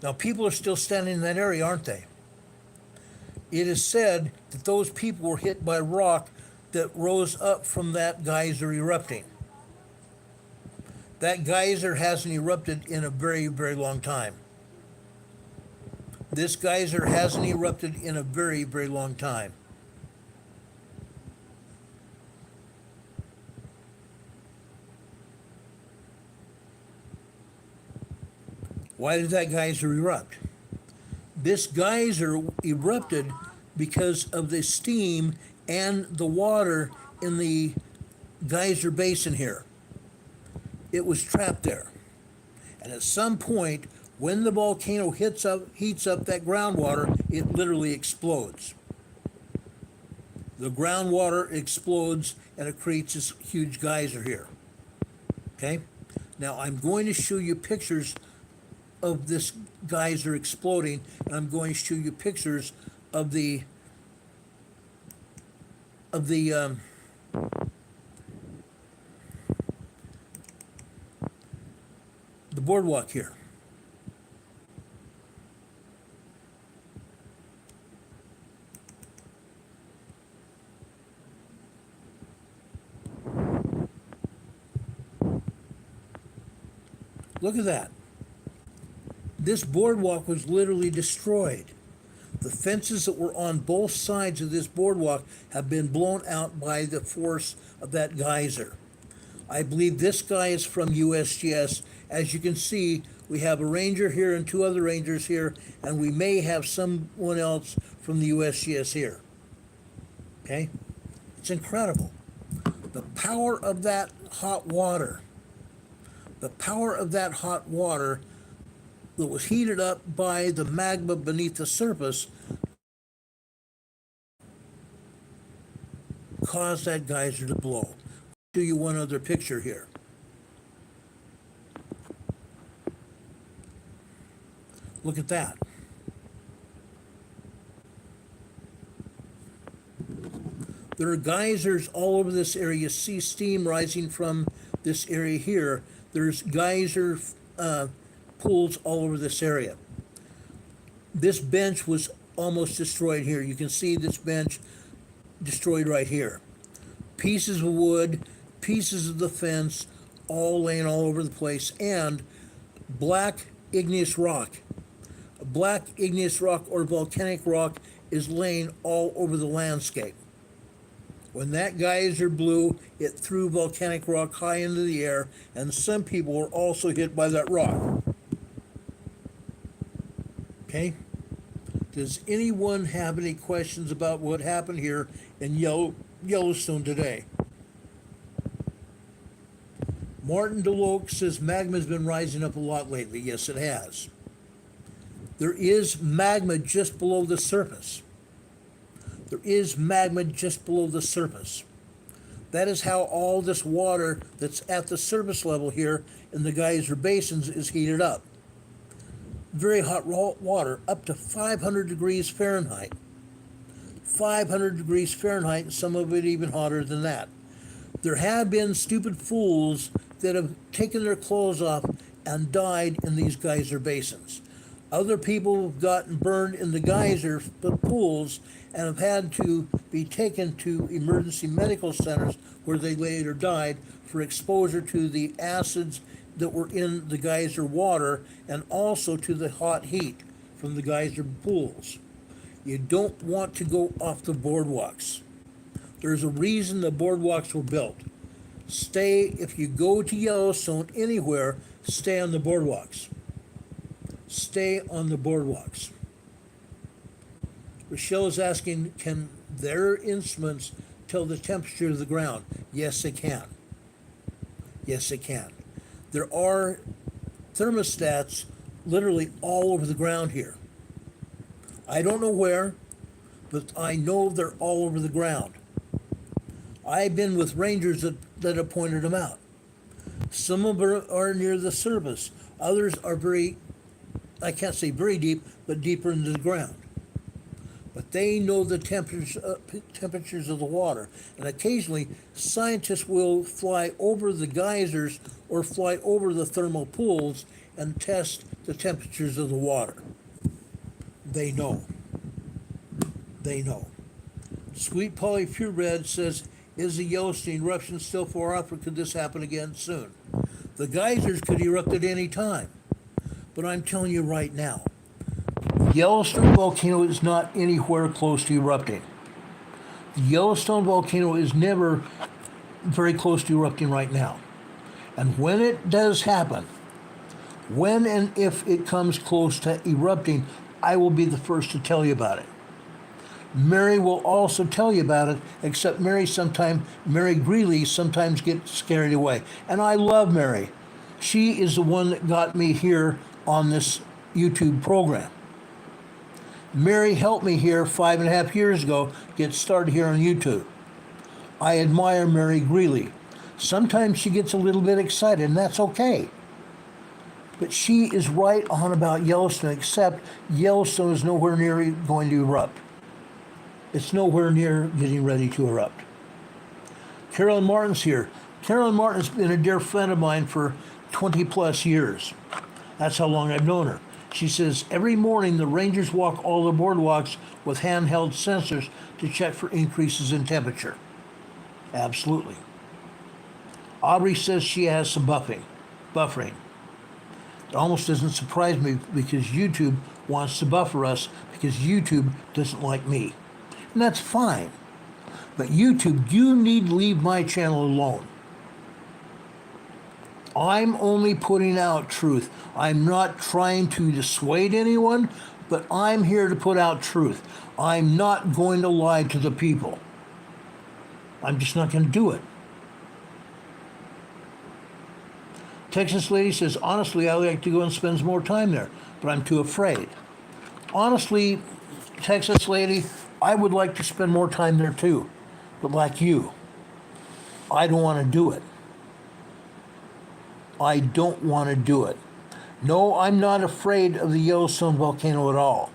[SPEAKER 1] Now people are still standing in that area, aren't they? It is said that those people were hit by rock that rose up from that geyser erupting. That geyser hasn't erupted in a very, very long time. This geyser hasn't erupted in a very, very long time. Why did that geyser erupt? This geyser erupted because of the steam and the water in the geyser basin here. It was trapped there. And at some point, when the volcano heats up that groundwater, it literally explodes. The groundwater explodes and it creates this huge geyser here. Okay? Now I'm going to show you pictures of this geyser exploding, and I'm going to show you pictures of the boardwalk here. Look at that. This boardwalk was literally destroyed. The fences that were on both sides of this boardwalk have been blown out by the force of that geyser. I believe this guy is from USGS. As you can see, we have a ranger here and two other rangers here, and we may have someone else from the USGS here. Okay? It's incredible. The power of that hot water, that was heated up by the magma beneath the surface caused that geyser to blow. I'll show you one other picture here. Look at that. There are geysers all over this area. You see steam rising from this area here. There's geyser pools all over this area. This bench was almost destroyed here. You can see this bench destroyed right here. Pieces of wood, pieces of the fence, all laying all over the place, and black igneous rock. Black igneous rock or volcanic rock is laying all over the landscape. When that geyser blew, it threw volcanic rock high into the air, and some people were also hit by that rock. Okay? Does anyone have any questions about what happened here in Yellowstone today? Martin DeLoach says magma's been rising up a lot lately. Yes, it has. There is magma just below the surface. There is magma just below the surface. That is how all this water that's at the surface level here in the geyser basins is heated up. Very hot raw water, up to 500 degrees Fahrenheit. 500 degrees Fahrenheit, and some of it even hotter than that. There have been stupid fools that have taken their clothes off and died in these geyser basins. Other people have gotten burned in the geyser pools and have had to be taken to emergency medical centers where they later died for exposure to the acids that were in the geyser water and also to the hot heat from the geyser pools. You don't want to go off the boardwalks. There's a reason the boardwalks were built. If you go to Yellowstone anywhere, stay on the boardwalks. Stay on the boardwalks. Rochelle is asking, can their instruments tell the temperature of the ground? Yes, they can. Yes, they can. There are thermostats literally all over the ground here. I don't know where, but I know they're all over the ground. I've been with rangers that have pointed them out. Some of them are near the surface. Others are I can't say very deep, but deeper into the ground. But they know the temperatures of the water. And occasionally, scientists will fly over the geysers or fly over the thermal pools and test the temperatures of the water. They know. They know. Sweet Polly Purebred says, is the Yellowstone eruption still far off, or could this happen again soon? The geysers could erupt at any time. But I'm telling you right now, the Yellowstone volcano is not anywhere close to erupting. The Yellowstone volcano is never very close to erupting right now. And when it does happen, when and if it comes close to erupting, I will be the first to tell you about it. Mary will also tell you about it, except Mary Greeley sometimes gets carried away. And I love Mary. She is the one that got me here on this YouTube program. Mary helped me here 5.5 years ago get started here on YouTube. I admire Mary Greeley. Sometimes she gets a little bit excited, and that's okay. But she is right on about Yellowstone, except Yellowstone is nowhere near going to erupt. It's nowhere near getting ready to erupt. Carolyn Martin's here. Carolyn Martin's been a dear friend of mine for 20 plus years. That's how long I've known her. She says, every morning the rangers walk all the boardwalks with handheld sensors to check for increases in temperature. Absolutely. Aubrey says she has some buffering. It almost doesn't surprise me because YouTube wants to buffer us because YouTube doesn't like me. And that's fine. But YouTube, you need to leave my channel alone. I'm only putting out truth. I'm not trying to dissuade anyone, but I'm here to put out truth. I'm not going to lie to the people. I'm just not going to do it. Texas lady says, honestly, I like to go and spend more time there, but I'm too afraid. Honestly, Texas lady, I would like to spend more time there too, but like you, I don't want to do it. I don't want to do it. No, I'm not afraid of the Yellowstone volcano at all,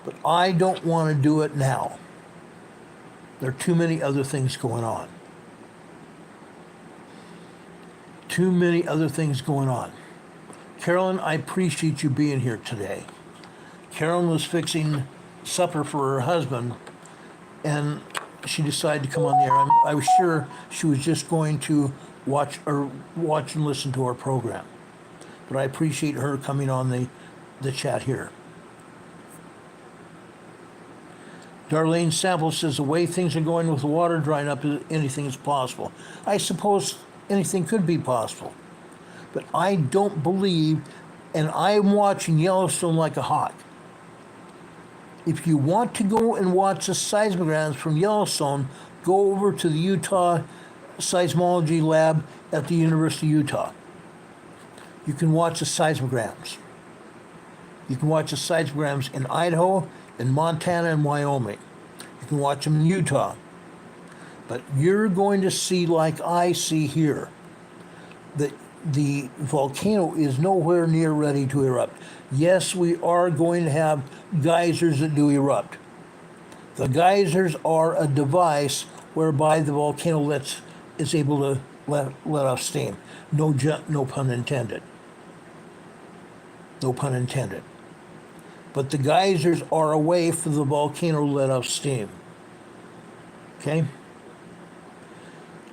[SPEAKER 1] but I don't want to do it now. There are too many other things going on. Too many other things going on. Carolyn, I appreciate you being here today. Carolyn was fixing supper for her husband, and she decided to come on the air. I was sure she was just going to watch and listen to our program. But I appreciate her coming on the chat here. Darlene Sample says, the way things are going with the water drying up, anything is possible. I suppose anything could be possible. But I don't believe, and I'm watching Yellowstone like a hawk. If you want to go and watch the seismograms from Yellowstone, go over to the Utah Seismology Lab at the University of Utah. You can watch the seismograms. You can watch the seismograms in Idaho, in Montana, and Wyoming. You can watch them in Utah. But you're going to see, like I see here, that the volcano is nowhere near ready to erupt. Yes, we are going to have geysers that do erupt. The geysers are a device whereby the volcano is able to let off steam. No pun intended. No pun intended. But the geysers are a way for the volcano to let off steam. Okay?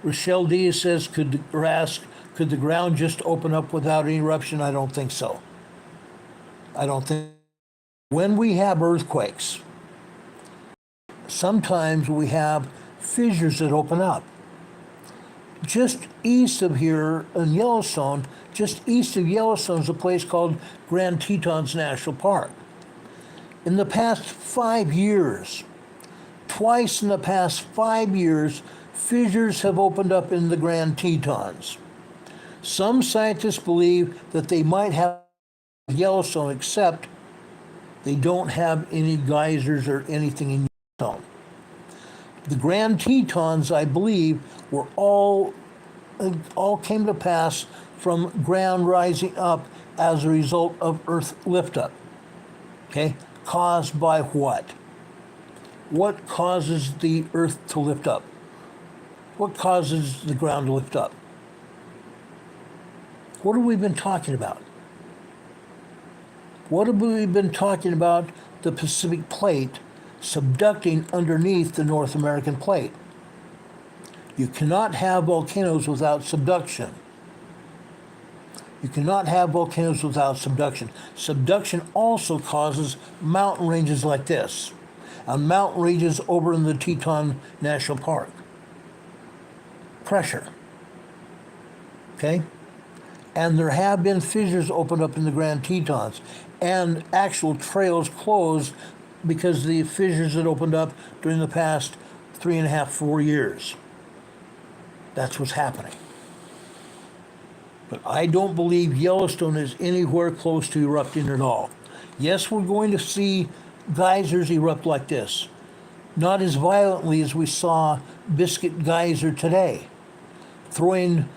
[SPEAKER 1] Rochelle Diaz says, could Could the ground just open up without any eruption? I don't think so. I don't think. When we have earthquakes, sometimes we have fissures that open up. Just east of here in Yellowstone, just east of Yellowstone is a place called Grand Tetons National Park. In the past 5 years, twice in the past 5 years, fissures have opened up in the Grand Tetons. Some scientists believe that they might have Yellowstone, except they don't have any geysers or anything in Yellowstone. The Grand Tetons, I believe, were all came to pass from ground rising up as a result of Earth lift up. Okay? Caused by what? What causes the Earth to lift up? What causes the ground to lift up? What have we been talking about? What have we been talking about? The Pacific Plate subducting underneath the North American plate. You cannot have volcanoes without subduction. You cannot have volcanoes without subduction. Subduction also causes mountain ranges like this, and mountain ranges over in the Teton National Park. Pressure. Okay? And there have been fissures opened up in the Grand Tetons, and actual trails closed because the fissures that opened up during the past 3.5, 4 years. That's what's happening. But I don't believe Yellowstone is anywhere close to erupting at all. Yes, we're going to see geysers erupt like this. Not as violently as we saw Biscuit Geyser today, throwing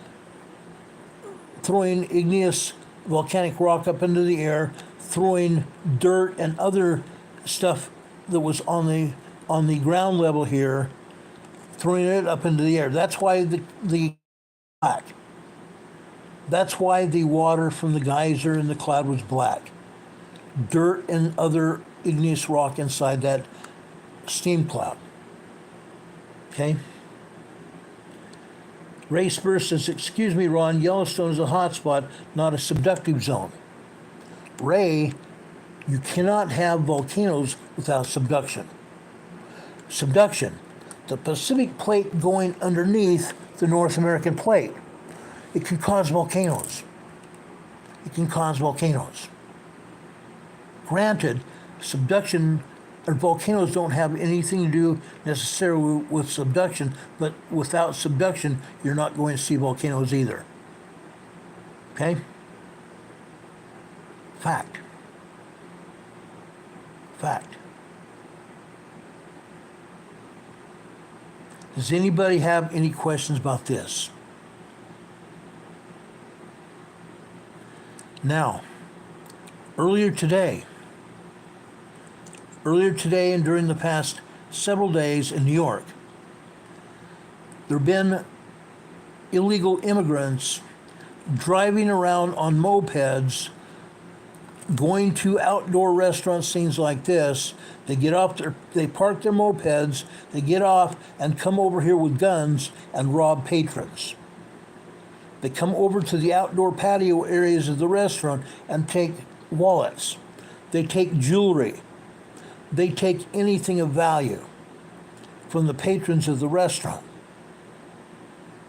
[SPEAKER 1] igneous volcanic rock up into the air, throwing dirt and other stuff that was on the ground level here, throwing it up into the air. That's why the black. That's why the water from the geyser in the cloud was black. Dirt and other igneous rock inside that steam cloud. Okay? Ray Spur says, excuse me, Ron, Yellowstone is a hotspot, not a subductive zone. Ray, you cannot have volcanoes without subduction. Subduction, the Pacific Plate going underneath the North American plate. It can cause volcanoes. It can cause volcanoes. Granted, subduction or volcanoes don't have anything to do necessarily with subduction, but without subduction, you're not going to see volcanoes either. Okay? Fact. Fact. Does anybody have any questions about this? Now, earlier today and during the past several days in New York, there have been illegal immigrants driving around on mopeds, going to outdoor restaurant scenes like this. They get off they park their mopeds, they get off and come over here with guns and rob patrons. They come over to the outdoor patio areas of the restaurant and take wallets. They take jewelry. They take anything of value from the patrons of the restaurant.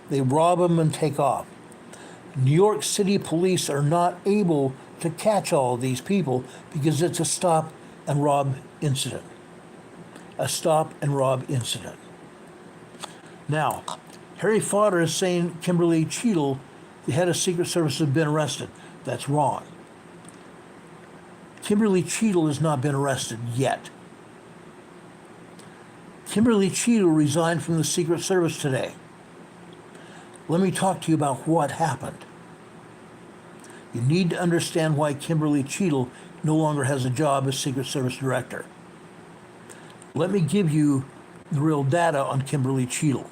[SPEAKER 1] They rob them and take off. New York City police are not able to catch all of these people because it's a stop and rob incident. A stop and rob incident. Now, Harry Fodder is saying Kimberly Cheadle, the head of Secret Service, has been arrested. That's wrong. Kimberly Cheadle has not been arrested yet. Kimberly Cheadle resigned from the Secret Service today. Let me talk to you about what happened. You need to understand why Kimberly Cheadle no longer has a job as Secret Service Director. Let me give you the real data on Kimberly Cheadle.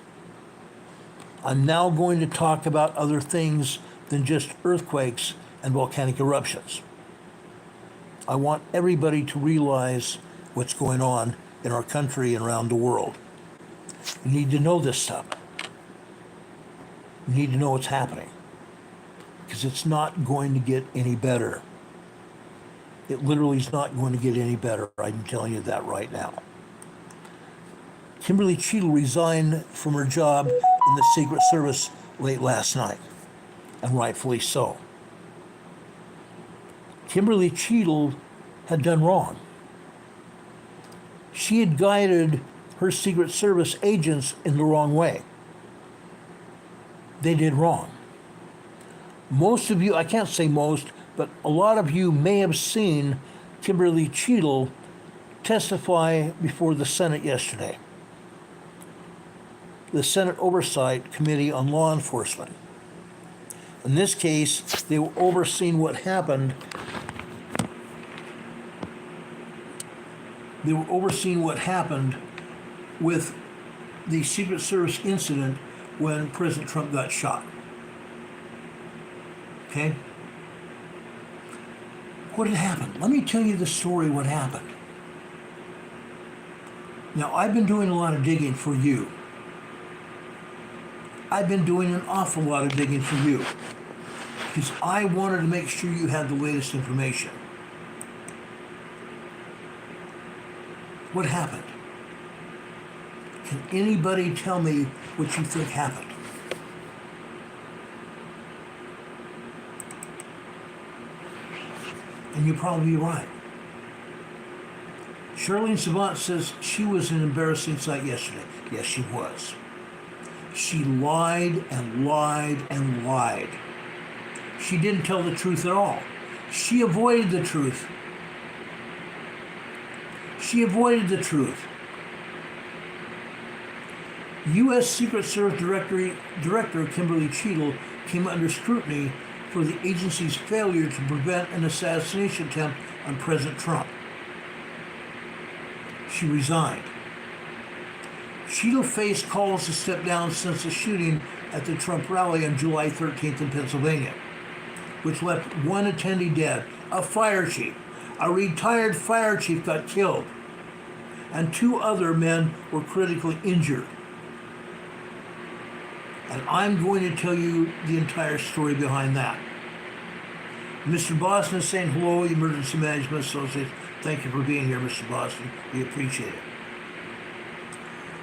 [SPEAKER 1] I'm now going to talk about other things than just earthquakes and volcanic eruptions. I want everybody to realize what's going on in our country and around the world. You need to know this stuff. You need to know what's happening. because it's not going to get any better. It literally is not going to get any better. I'm telling you that right now. Kimberly Cheadle resigned from her job in the Secret Service late last night, and rightfully so. Kimberly Cheadle had done wrong. She had guided her Secret Service agents in the wrong way. They did wrong. Most of you, I can't say most, but a lot of you may have seen Kimberly Cheadle testify before the Senate yesterday. The Senate Oversight Committee on Law Enforcement. In this case, they were overseeing what happened. They were overseeing what happened with the Secret Service incident when President Trump got shot. Okay? What had happened? Let me tell you the story what happened. Now, I've been doing a lot of digging for you. I've been doing an awful lot of digging for you because I wanted to make sure you had the latest information. What happened? Can anybody tell me what you think happened? And you're probably right. Charlene Savant says she was an embarrassing sight yesterday. Yes, she was. She lied and lied and lied. She didn't tell the truth at all. She avoided the truth. She avoided the truth. U.S. Secret Service Director Kimberly Cheadle came under scrutiny for the agency's failure to prevent an assassination attempt on President Trump. She resigned. Cheadle faced calls to step down since the shooting at the Trump rally on July 13th in Pennsylvania, which left one attendee dead. A fire chief, a retired fire chief, got killed, and 2 other men were critically injured. And I'm going to tell you the entire story behind that. Mr. Boston is saying hello, Emergency Management Associates. Thank you for being here, Mr. Boston. We appreciate it.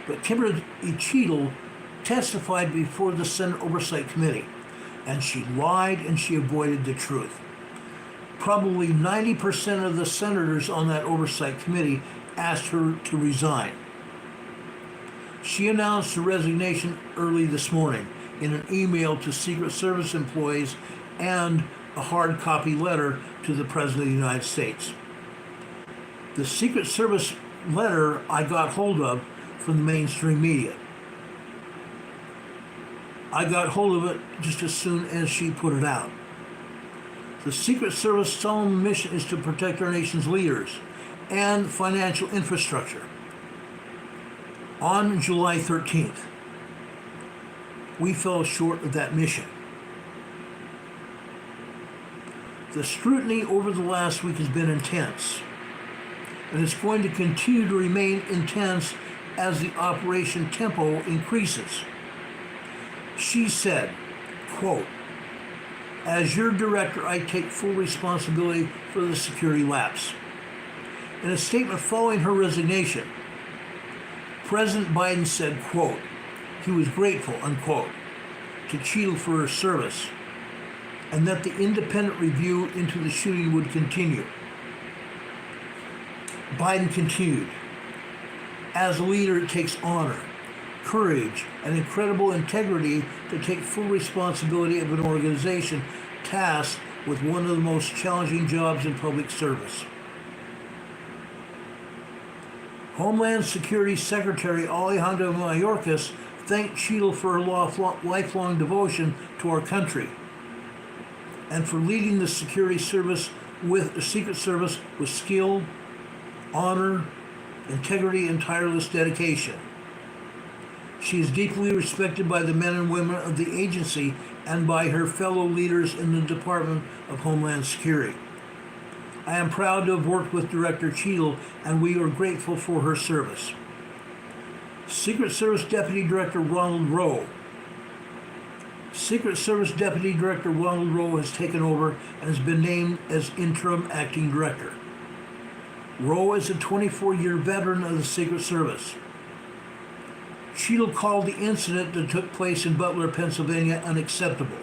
[SPEAKER 1] But Kimberly Cheadle testified before the Senate Oversight Committee, and she lied and she avoided the truth. Probably 90% of the senators on that Oversight Committee asked her to resign. She announced her resignation early this morning in an email to Secret Service employees and a hard copy letter to the President of the United States. The Secret Service letter I got hold of from the mainstream media. I got hold of it just as soon as she put it out. The Secret Service solemn mission is to protect our nation's leaders and financial infrastructure. On July 13th, we fell short of that mission. The scrutiny over the last week has been intense, and it's going to continue to remain intense as the operation tempo increases. She said, quote, "As your director, I take full responsibility for the security lapse." In a statement following her resignation, President Biden said, quote, he was grateful, unquote, to Cheadle for her service, and that the independent review into the shooting would continue. Biden continued, "As a leader, it takes honor, courage, and incredible integrity to take full responsibility of an organization tasked with one of the most challenging jobs in public service." Homeland Security Secretary Alejandro Mayorkas thanked Cheadle for her lifelong devotion to our country and for leading the Secret Service with skill, honor, integrity, and tireless dedication. She is deeply respected by the men and women of the agency and by her fellow leaders in the Department of Homeland Security. I am proud to have worked with Director Cheadle, and we are grateful for her service. Secret Service Deputy Director Ronald Secret Service Deputy Director Ronald has taken over and has been named as interim acting director. Rowe is a 24-year veteran of the Secret Service. Cheadle called the incident that took place in Butler, Pennsylvania unacceptable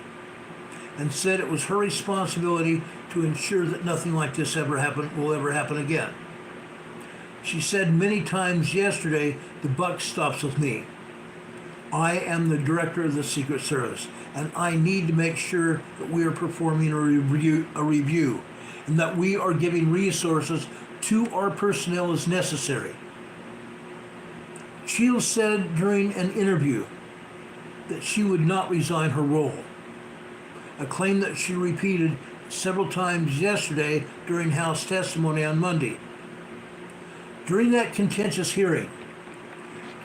[SPEAKER 1] and said it was her responsibility to ensure that nothing like this will ever happen again. She said many times yesterday, the buck stops with me. I am the director of the Secret Service, and I need to make sure that we are performing a review and that we are giving resources to our personnel as necessary. Cheadle said during an interview that she would not resign her role, a claim that she repeated several times yesterday during House testimony on Monday. During that contentious hearing,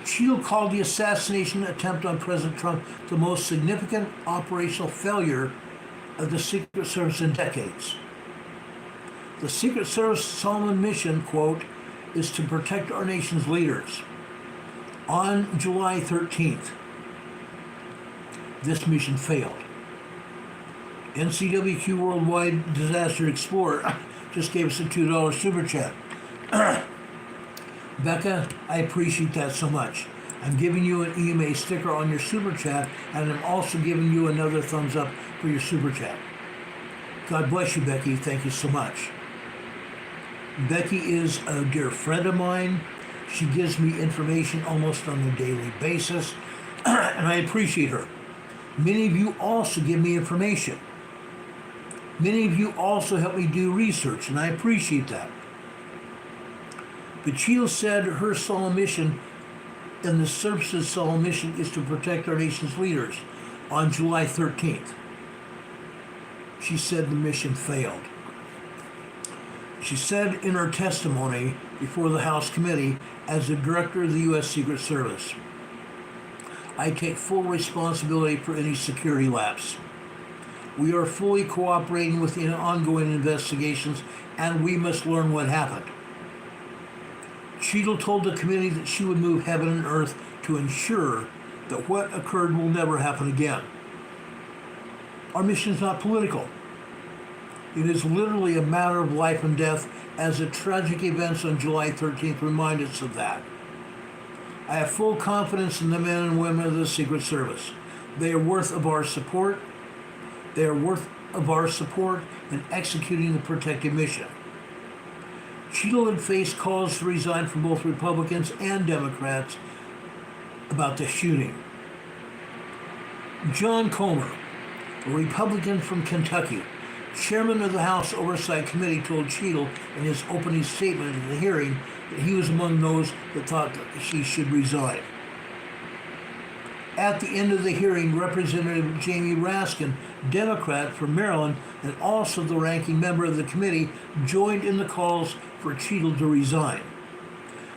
[SPEAKER 1] Cheadle called the assassination attempt on President Trump the most significant operational failure of the Secret Service in decades. The Secret Service solemn mission, quote, is to protect our nation's leaders. On July 13th, this mission failed. NCWQ Worldwide Disaster Explorer just gave us a $2 super chat. Becca, I appreciate that so much. I'm giving you an EMA sticker on your super chat, and I'm also giving you another thumbs up for your super chat. God bless you, Becky. Thank you so much. Becky is a dear friend of mine. She gives me information almost on a daily basis, and I appreciate her. Many of you also give me information. Many of you also help me do research, and I appreciate that. But Cheadle said her solemn mission and the service's solemn mission is to protect our nation's leaders on July 13th. She said the mission failed. She said in her testimony before the House committee, as the director of the U.S. Secret Service, I take full responsibility for any security lapse. We are fully cooperating with the ongoing investigations, and we must learn what happened. Cheadle told the committee that she would move heaven and earth to ensure that what occurred will never happen again. Our mission is not political. It is literally a matter of life and death, as the tragic events on July 13th remind us of that. I have full confidence in the men and women of the Secret Service. They are worth of our support. They are worth of our support in executing the protective mission. Cheadle had faced calls to resign from both Republicans and Democrats about the shooting. John Comer, a Republican from Kentucky, chairman of the House Oversight Committee, told Cheadle in his opening statement at the hearing that he was among those that thought that she should resign. At the end of the hearing, Representative Jamie Raskin, Democrat from Maryland, and also the ranking member of the committee, joined in the calls for Cheadle to resign,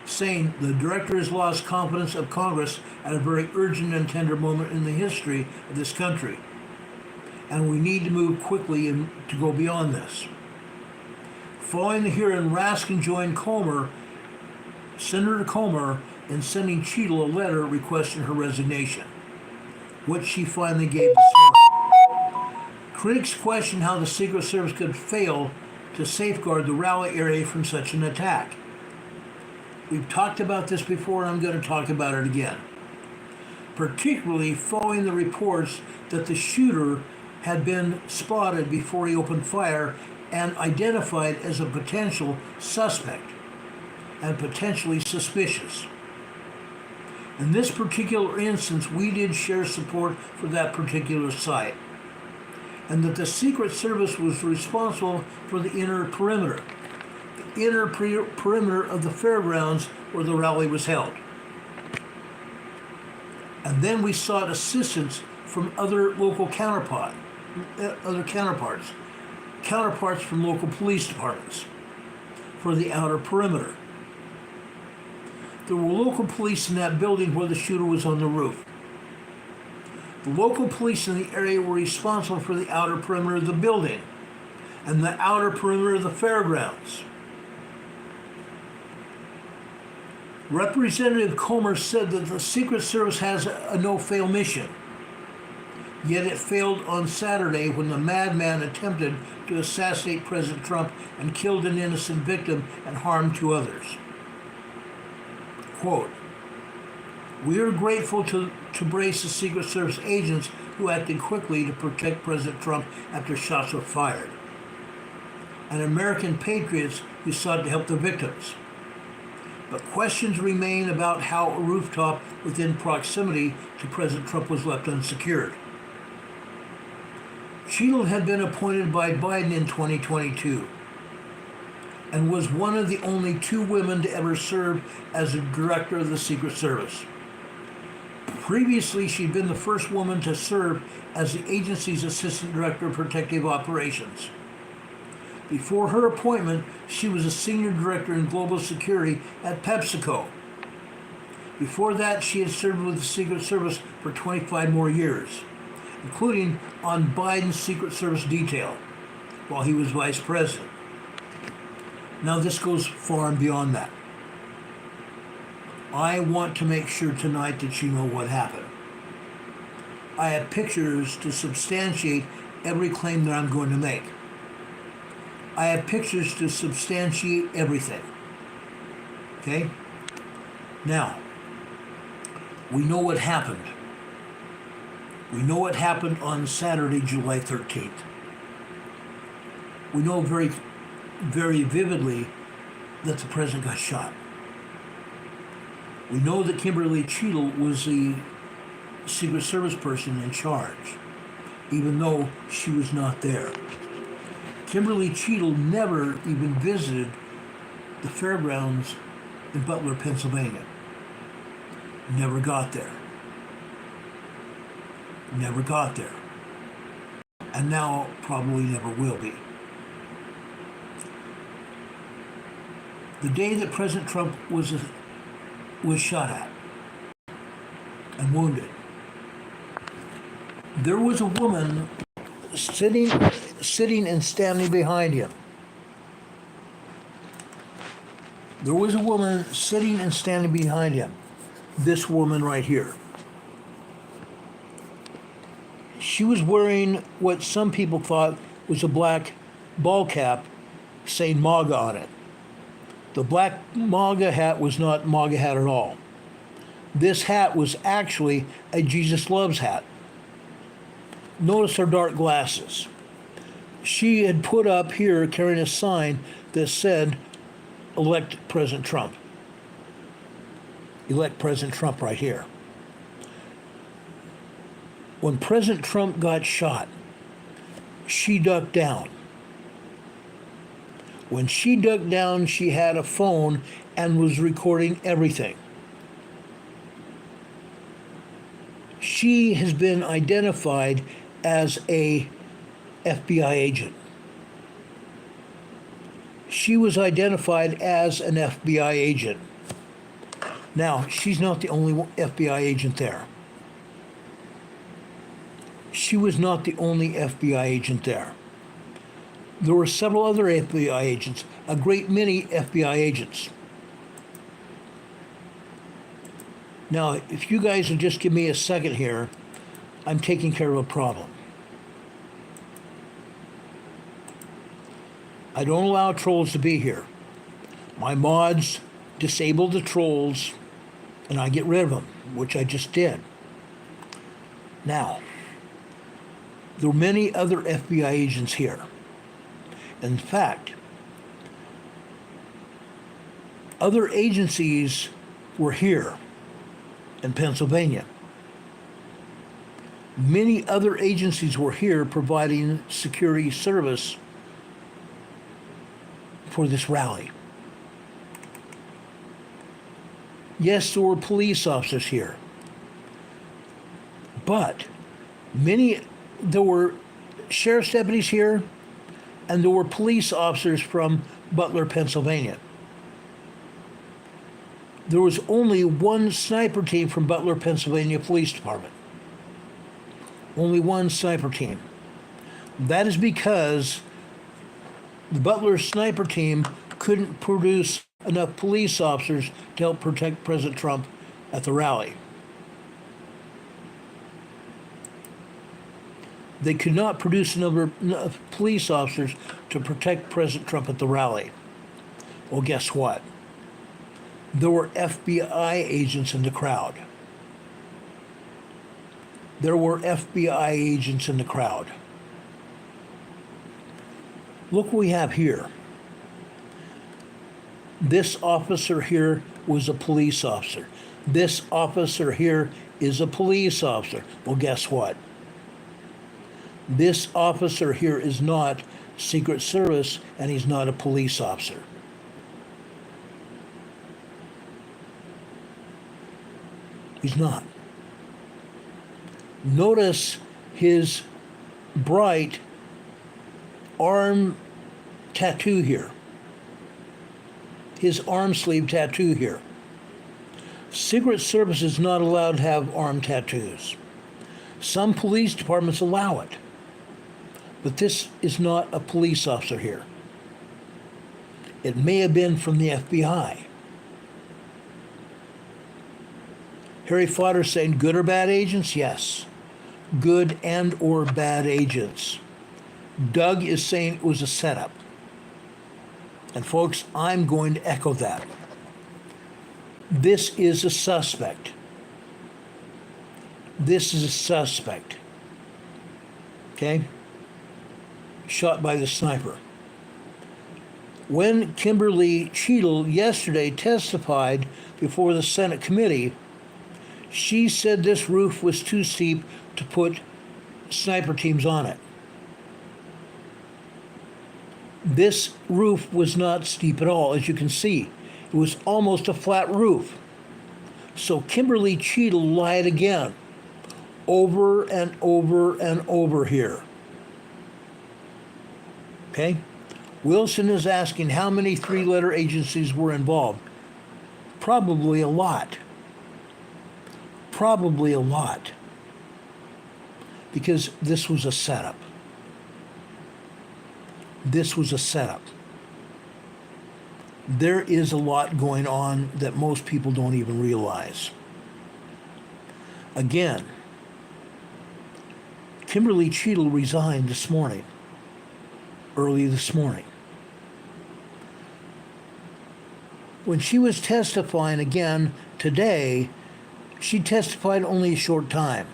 [SPEAKER 1] saying the director has lost confidence of Congress at a very urgent and tender moment in the history of this country, and we need to move quickly to go beyond this. Following the hearing, Raskin joined Senator Comer, in sending Cheadle a letter requesting her resignation, which she finally gave this morning. Critics question how the Secret Service could fail to safeguard the rally area from such an attack. We've talked about this before, and I'm going to talk about it again. Particularly following the reports that the shooter had been spotted before he opened fire and identified as a potential suspect and potentially suspicious. In this particular instance, we did share support for that particular site, and that the Secret Service was responsible for the inner perimeter of the fairgrounds where the rally was held. And then we sought assistance from other local counterparts from local police departments for the outer perimeter. There were local police in that building where the shooter was on the roof. The local police in the area were responsible for the outer perimeter of the building and the outer perimeter of the fairgrounds. Representative Comer said that the Secret Service has a no-fail mission. Yet it failed on Saturday when the madman attempted to assassinate President Trump and killed an innocent victim and harmed two others. Quote, "We are grateful to brace the Secret Service agents who acted quickly to protect President Trump after shots were fired, and American patriots who sought to help the victims. But questions remain about how a rooftop within proximity to President Trump was left unsecured. Cheadle had been appointed by Biden in 2022 and was one of the only two women to ever serve as a director of the Secret Service. Previously, she'd been the first woman to serve as the agency's Assistant Director of Protective Operations. Before her appointment, she was a Senior Director in Global Security at PepsiCo. Before that, she had served with the Secret Service for 25 more years, including on Biden's Secret Service detail while he was Vice President. Now this goes far and beyond that. I want to make sure tonight that you know what happened. I have pictures to substantiate every claim that I'm going to make. I have pictures to substantiate everything. Okay? Now, we know what happened. We know what happened on Saturday, July 13th. We know very, very vividly that the president got shot. We know that Kimberly Cheadle was the Secret Service person in charge, even though she was not there. Kimberly Cheadle never even visited the fairgrounds in Butler, Pennsylvania. Never got there. Never got there. And now probably never will be. The day that President Trump was shot at and wounded, there was a woman sitting and standing behind him. There was a woman sitting and standing behind him. This woman right here. She was wearing what some people thought was a black ball cap saying MAGA on it. The black MAGA hat was not MAGA hat at all. This hat was actually a Jesus Loves hat. Notice her dark glasses. She had put up here carrying a sign that said, "Elect President Trump." Elect President Trump right here. When President Trump got shot, she ducked down. When she ducked down, she had a phone and was recording everything. She has been identified as a FBI agent. She was identified as an FBI agent. Now, she's not the only FBI agent there. She was not the only FBI agent there. There were several other FBI agents, a great many FBI agents. Now, if you guys will just give me a second here, I'm taking care of a problem. I don't allow trolls to be here. My mods disable the trolls and I get rid of them, which I just did. Now, there were many other FBI agents here. In fact, other agencies were here in Pennsylvania. Many other agencies were here providing security service for this rally. Yes, there were police officers here, but there were sheriff's deputies here, and there were police officers from Butler, Pennsylvania. There was only one sniper team from Butler, Pennsylvania Police Department. Only one sniper team. That is because the Butler sniper team couldn't produce enough police officers to help protect President Trump at the rally. They could not produce enough police officers to protect President Trump at the rally. Well, guess what? There were FBI agents in the crowd. There were FBI agents in the crowd. Look what we have here. This officer here was a police officer. This officer here is a police officer. Well, guess what? This officer here is not Secret Service, and he's not a police officer. He's not. Notice his bright arm tattoo here. His arm sleeve tattoo here. Secret Service is not allowed to have arm tattoos. Some police departments allow it. But this is not a police officer here. It may have been from the FBI. Harry Fodder saying good or bad agents? Yes. Good and or bad agents. Doug is saying it was a setup. And folks, I'm going to echo that. This is a suspect. This is a suspect. Okay? Shot by the sniper. When Kimberly Cheadle yesterday testified before the Senate committee, she said this roof was too steep to put sniper teams on it. This roof was not steep at all, as you can see. It was almost a flat roof. So Kimberly Cheadle lied again, over and over and over here. Okay? Wilson is asking how many three-letter agencies were involved. Probably a lot. Probably a lot. Because this was a setup. This was a setup. There is a lot going on that most people don't even realize. Again, Kimberly Cheadle resigned this morning, early this morning. When she was testifying again today, she testified only a short time.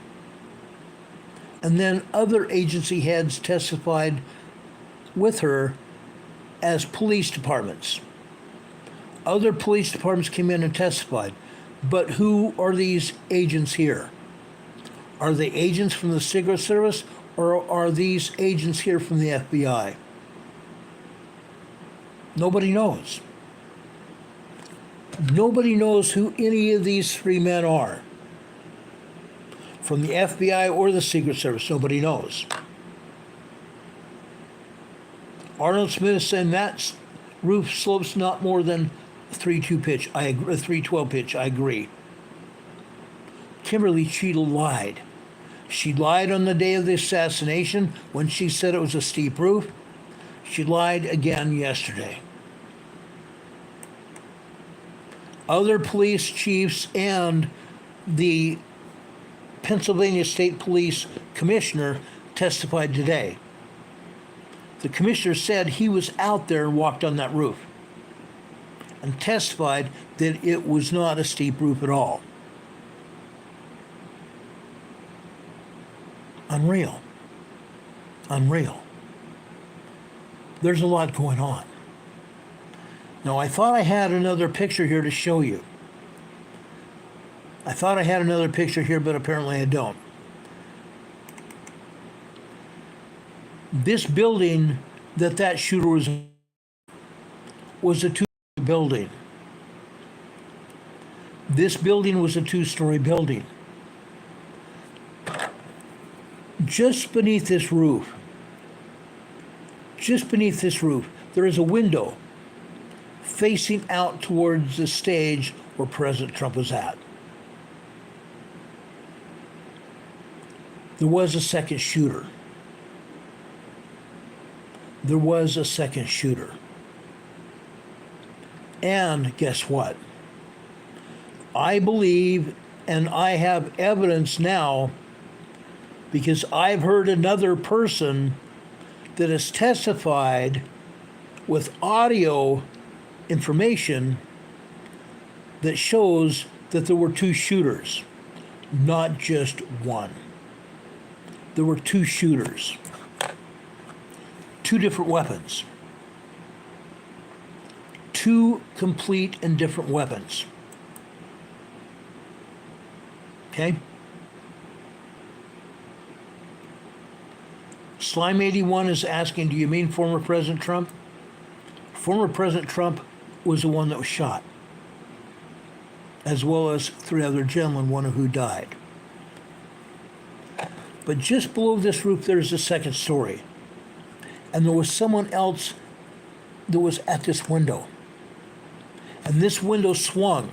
[SPEAKER 1] And then other agency heads testified with her as police departments. Other police departments came in and testified. But who are these agents here? Are they agents from the Secret Service, or are these agents here from the FBI? Nobody knows. Nobody knows who any of these three men are. From the FBI or the Secret Service, nobody knows. Arnold Smith is saying that roof slopes not more than 3-2 pitch. I agree. 3-12 pitch. I agree. Kimberly Cheadle lied. She lied on the day of the assassination when she said it was a steep roof. She lied again yesterday. Other police chiefs and the Pennsylvania State Police Commissioner testified today. The commissioner said he was out there and walked on that roof and testified that it was not a steep roof at all. Unreal. Unreal. There's a lot going on. Now, I thought I had another picture here to show you. I thought I had another picture here, but apparently I don't. This building that shooter was a two-story building. This building was a two-story building. Just beneath this roof, there is a window facing out towards the stage where President Trump was at. There was a second shooter. There was a second shooter. And guess what? I believe, and I have evidence now, because I've heard another person that has testified with audio information that shows that there were two shooters, not just one. There were two shooters, two different weapons, two complete and different weapons. Okay? Slime 81 is asking, do you mean former President Trump? Former President Trump was the one that was shot, as well as 3 other gentlemen, one of who died. But just below this roof, there's a second story. And there was someone else that was at this window. And this window swung.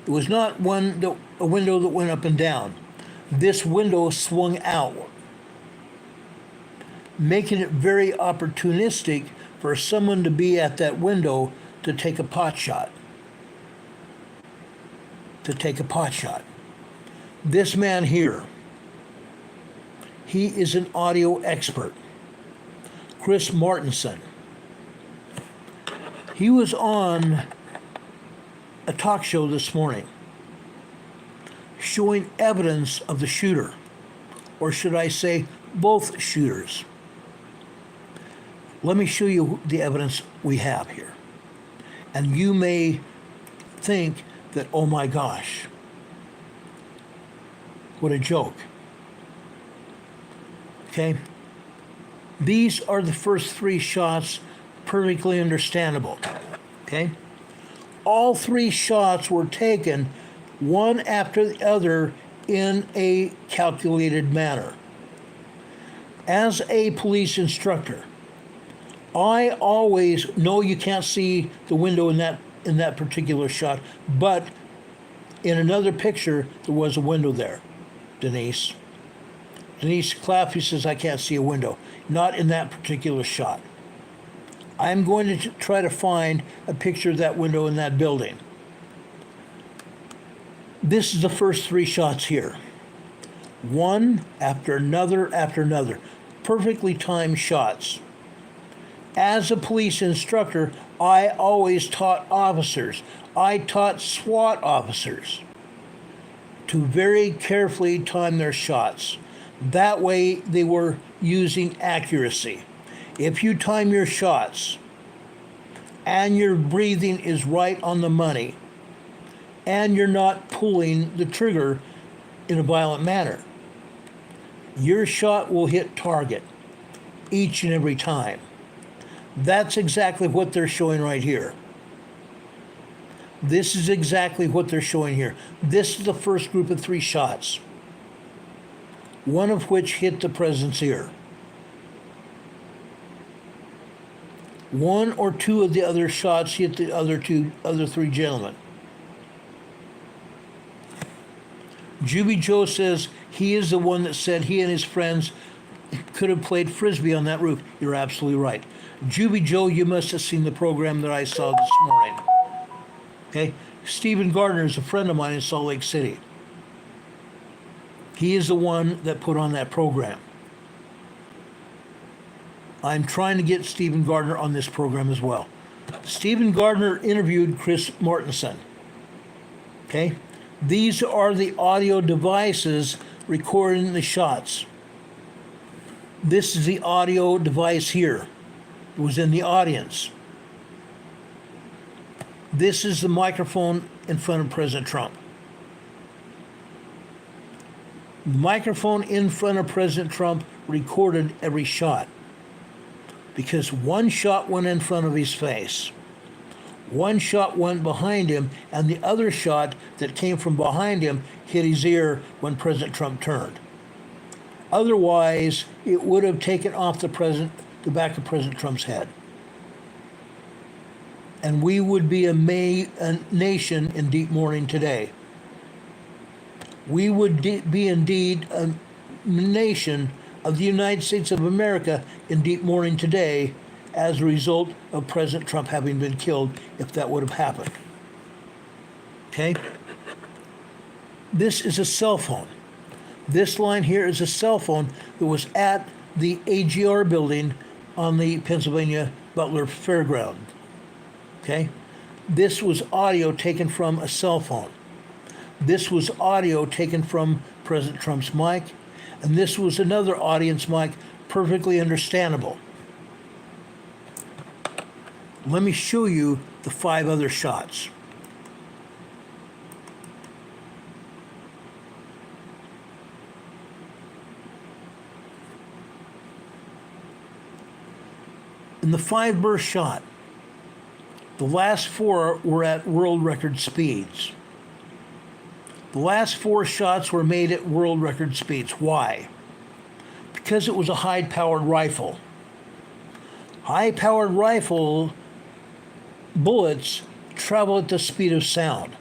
[SPEAKER 1] It was not a window that went up and down. This window swung out, making it very opportunistic for someone to be at that window to take a pot shot. This man here, he is an audio expert. Chris Martenson. He was on a talk show this morning showing evidence of the shooter, or should I say both shooters. Let me show you the evidence we have here. And you may think that, oh my gosh, what a joke. Okay? These are the first 3 shots, perfectly understandable. Okay? All 3 shots were taken one after the other in a calculated manner. As a police instructor, I always know you can't see the window in that particular shot, but in another picture there was a window there. Denise Claffey says I can't see a window. Not in that particular shot. I'm going to try to find a picture of that window in that building. This is the first 3 shots here. One after another after another. Perfectly timed shots. As a police instructor, I always taught officers. I taught SWAT officers to very carefully time their shots. That way they were using accuracy. If you time your shots and your breathing is right on the money and you're not pulling the trigger in a violent manner, your shot will hit target each and every time. That's exactly what they're showing right here. This is exactly what they're showing here. This is the first group of 3 shots, one of which hit the president's ear. 1 or 2 of the other shots hit the other 3 gentlemen. Juby Joe says he is the one that said he and his friends could have played frisbee on that roof. You're absolutely right. Juby Joe, you must have seen the program that I saw this morning. Okay? Stephen Gardner is a friend of mine in Salt Lake City. He is the one that put on that program. I'm trying to get Stephen Gardner on this program as well. Stephen Gardner interviewed Chris Martenson. Okay? These are the audio devices recording the shots. This is the audio device here. It was in the audience. This is the microphone in front of President Trump. The microphone in front of President Trump recorded every shot, because one shot went in front of his face, one shot went behind him, and the other shot that came from behind him hit his ear when President Trump turned. Otherwise, it would have taken off the back of President Trump's head. And we would be a nation in deep mourning today. We would be indeed a nation of the United States of America in deep mourning today as a result of President Trump having been killed, if that would have happened. Okay? This is a cell phone. This line here is a cell phone that was at the AGR building on the Pennsylvania Butler Fairground. Okay? This was audio taken from a cell phone. This was audio taken from President Trump's mic. And this was another audience mic, perfectly understandable. Let me show you the 5 other shots. In the 5 burst shot, the last 4 were at world record speeds. The last 4 shots were made at world record speeds. Why? Because it was a high-powered rifle. High-powered rifle bullets travel at the speed of sound.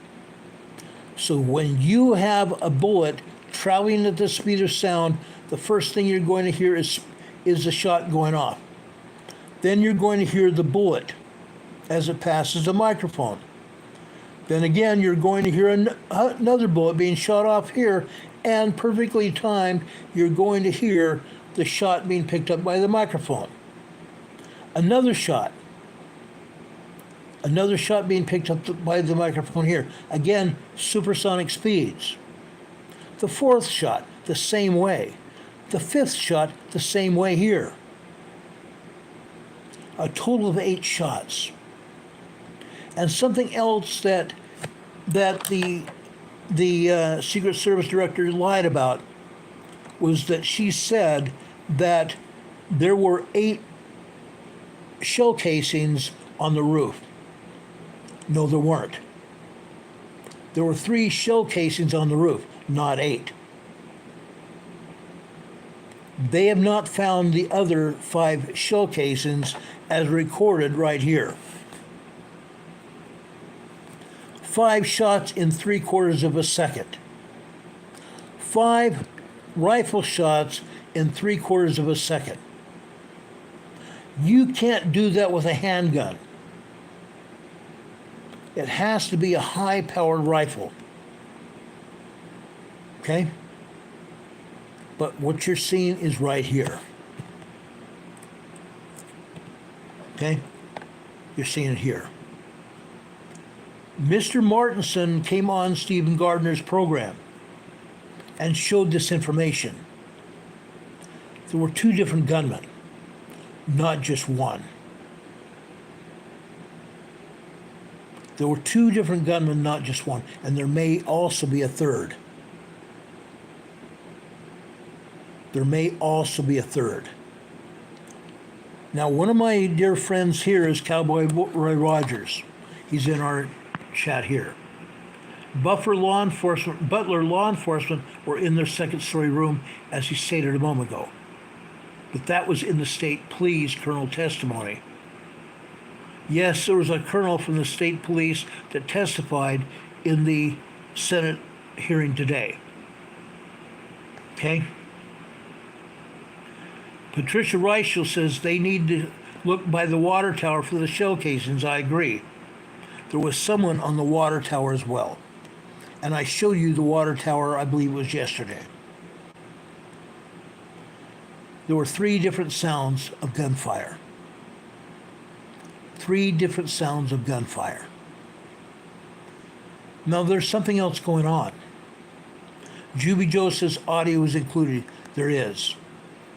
[SPEAKER 1] So when you have a bullet traveling at the speed of sound, the first thing you're going to hear is the shot going off. Then you're going to hear the bullet as it passes the microphone. Then again, you're going to hear another bullet being shot off here, and perfectly timed, you're going to hear the shot being picked up by the microphone. Another shot being picked up by the microphone here. Again, supersonic speeds. The 4th shot, the same way. The 5th shot, the same way here. A total of 8 shots. And something else that the Secret Service director lied about was that she said that there were 8 shell casings on the roof. No, there weren't. There were 3 shell casings on the roof, not 8. They have not found the other 5 shell casings as recorded right here. 5 shots in 3/4 of a second. 5 rifle shots in 3/4 of a second. You can't do that with a handgun. It has to be a high-powered rifle. Okay? But what you're seeing is right here. Okay? You're seeing it here. Mr. Martinson came on Stephen Gardner's program and showed this information. There were 2 different gunmen, not just one. There were 2 different gunmen, not just one, and there may also be a third. There may also be a third. Now, one of my dear friends here is Cowboy Roy Rogers. He's in our chat here. Butler law enforcement were in their 2nd-story room, as he stated a moment ago. But that was in the state police colonel testimony. Yes, there was a colonel from the state police that testified in the Senate hearing today. Okay? Patricia Reichel says they need to look by the water tower for the shell casings. I agree. There was someone on the water tower as well. And I showed you the water tower, I believe it was yesterday. There were 3 different sounds of gunfire. 3 different sounds of gunfire. Now there's something else going on. Juby Joe says audio is included. There is.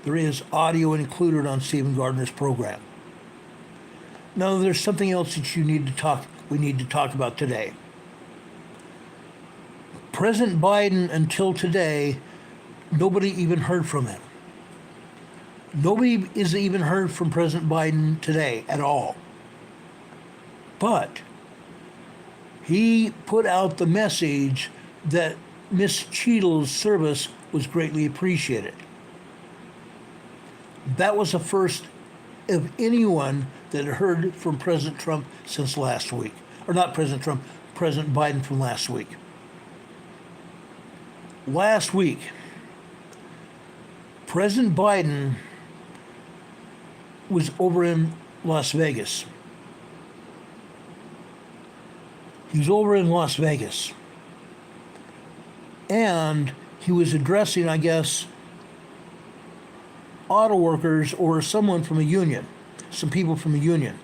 [SPEAKER 1] There is audio included on Stephen Gardner's program. Now there's something else that we need to talk about today. President Biden, until today, nobody even heard from him. Nobody is even heard from President Biden today at all. But he put out the message that Miss Cheadle's service was greatly appreciated. That was the first of anyone that had heard from President Trump since last week. Or not President Trump, President Biden from last week. Last week, President Biden was over in Las Vegas. He was over in Las Vegas. And he was addressing, I guess, auto workers or someone from a union, some people from a union.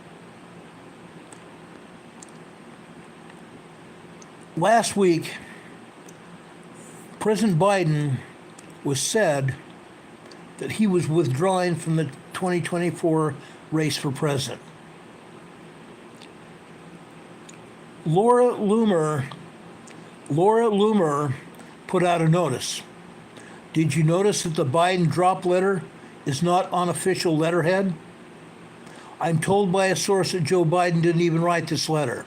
[SPEAKER 1] Last week, President Biden was said that he was withdrawing from the 2024 race for president. Laura Loomer put out a notice. Did you notice that the Biden drop letter is not on official letterhead? I'm told by a source that Joe Biden didn't even write this letter.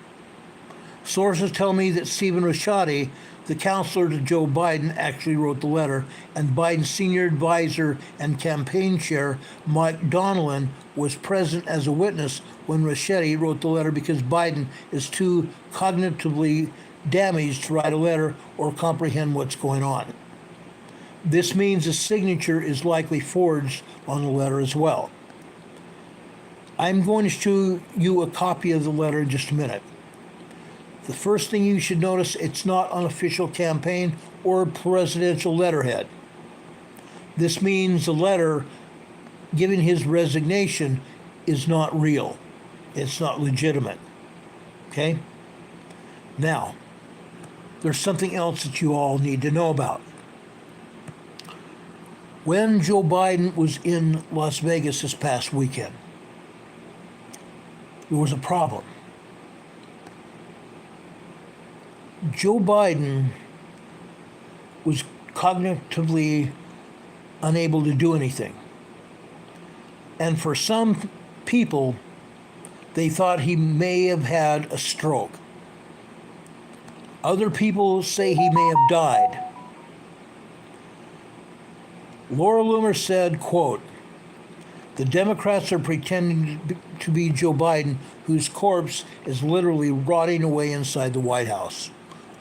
[SPEAKER 1] Sources tell me that Stephen Rashadi, the counselor to Joe Biden, actually wrote the letter, and Biden's senior advisor and campaign chair, Mike Donilon, was present as a witness when Rashadi wrote the letter because Biden is too cognitively damaged to write a letter or comprehend what's going on. This means a signature is likely forged on the letter as well. I'm going to show you a copy of the letter in just a minute. The first thing you should notice, it's not on official campaign or presidential letterhead. This means the letter giving his resignation is not real. It's not legitimate. Okay? Now, there's something else that you all need to know about. When Joe Biden was in Las Vegas this past weekend, there was a problem. Joe Biden was cognitively unable to do anything. And for some people, they thought he may have had a stroke. Other people say he may have died. Laura Loomer said, quote, "The Democrats are pretending to be Joe Biden, whose corpse is literally rotting away inside the White House,"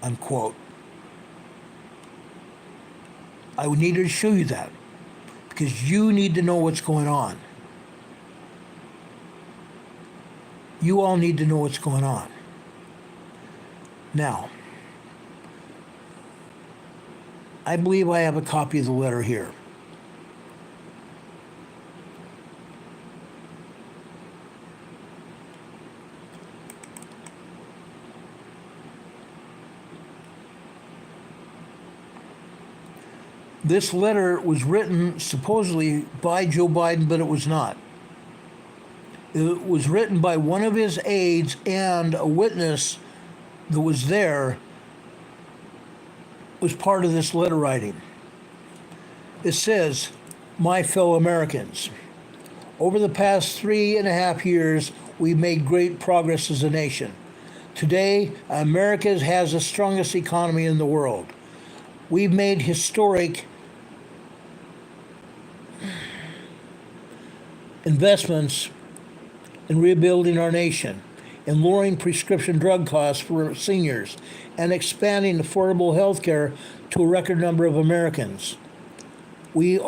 [SPEAKER 1] unquote. I would need to show you that because you need to know what's going on. You all need to know what's going on. Now, I believe I have a copy of the letter here. This letter was written supposedly by Joe Biden, but it was not. It was written by one of his aides, and a witness that was there was part of this letter writing. It says, "My fellow Americans, over the past 3.5 years, we've made great progress as a nation. Today, America has the strongest economy in the world. We've made historic investments in rebuilding our nation, in lowering prescription drug costs for seniors, and expanding affordable health care to a record number of Americans. We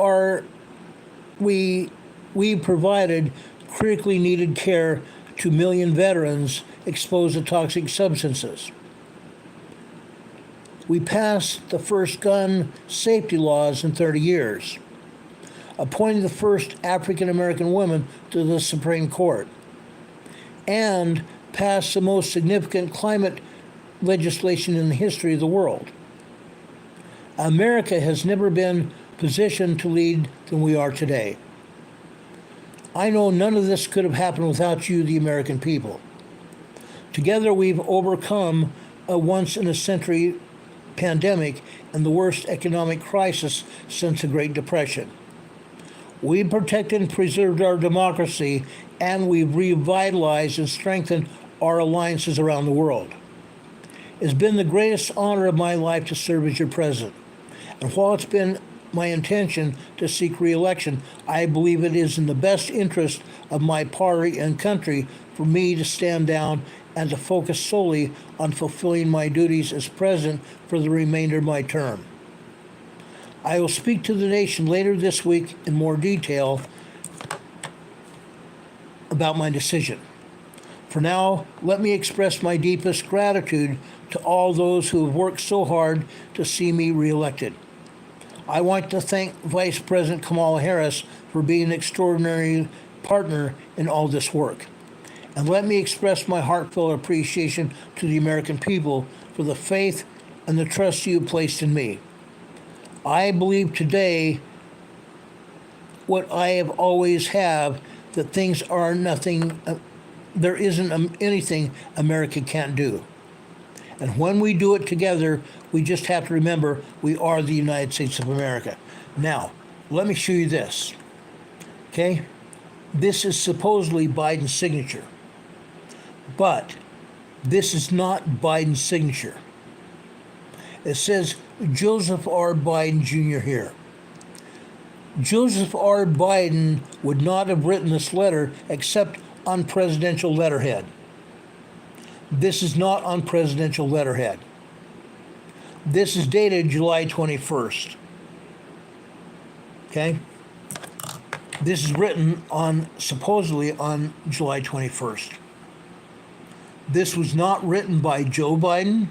[SPEAKER 1] provided critically needed care to 1 million veterans exposed to toxic substances. We passed the first gun safety laws in 30 years, appointed the first African American woman to the Supreme Court, and passed the most significant climate legislation in the history of the world. America has never been positioned to lead than we are today. I know none of this could have happened without you, the American people. Together we've overcome a once-in-a-century pandemic and the worst economic crisis since the Great Depression. We protected and preserved our democracy, and we've revitalized and strengthened our alliances around the world. It's been the greatest honor of my life to serve as your president. And while it's been my intention to seek re-election, I believe it is in the best interest of my party and country for me to stand down and to focus solely on fulfilling my duties as president for the remainder of my term. I will speak to the nation later this week in more detail about my decision. For now, let me express my deepest gratitude to all those who have worked so hard to see me reelected. I want to thank Vice President Kamala Harris for being an extraordinary partner in all this work. And let me express my heartfelt appreciation to the American people for the faith and the trust you placed in me. I believe today what I have always have, that things are nothing, there isn't anything America can't do. And when we do it together, we just have to remember we are the United States of America. Now, let me show you this. Okay? This is supposedly Biden's signature. But this is not Biden's signature. It says Joseph R. Biden Jr. here. Joseph R. Biden would not have written this letter except on presidential letterhead. This is not on presidential letterhead. This is dated July 21st. Okay? This is written on, supposedly on July 21st. This was not written by Joe Biden,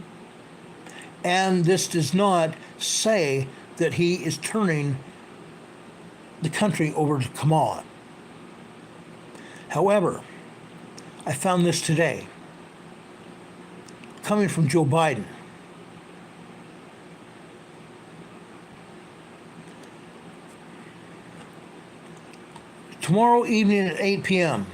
[SPEAKER 1] and this does not say that he is turning the country over to Kamala. However, I found this today, coming from Joe Biden. Tomorrow evening at 8 p.m.,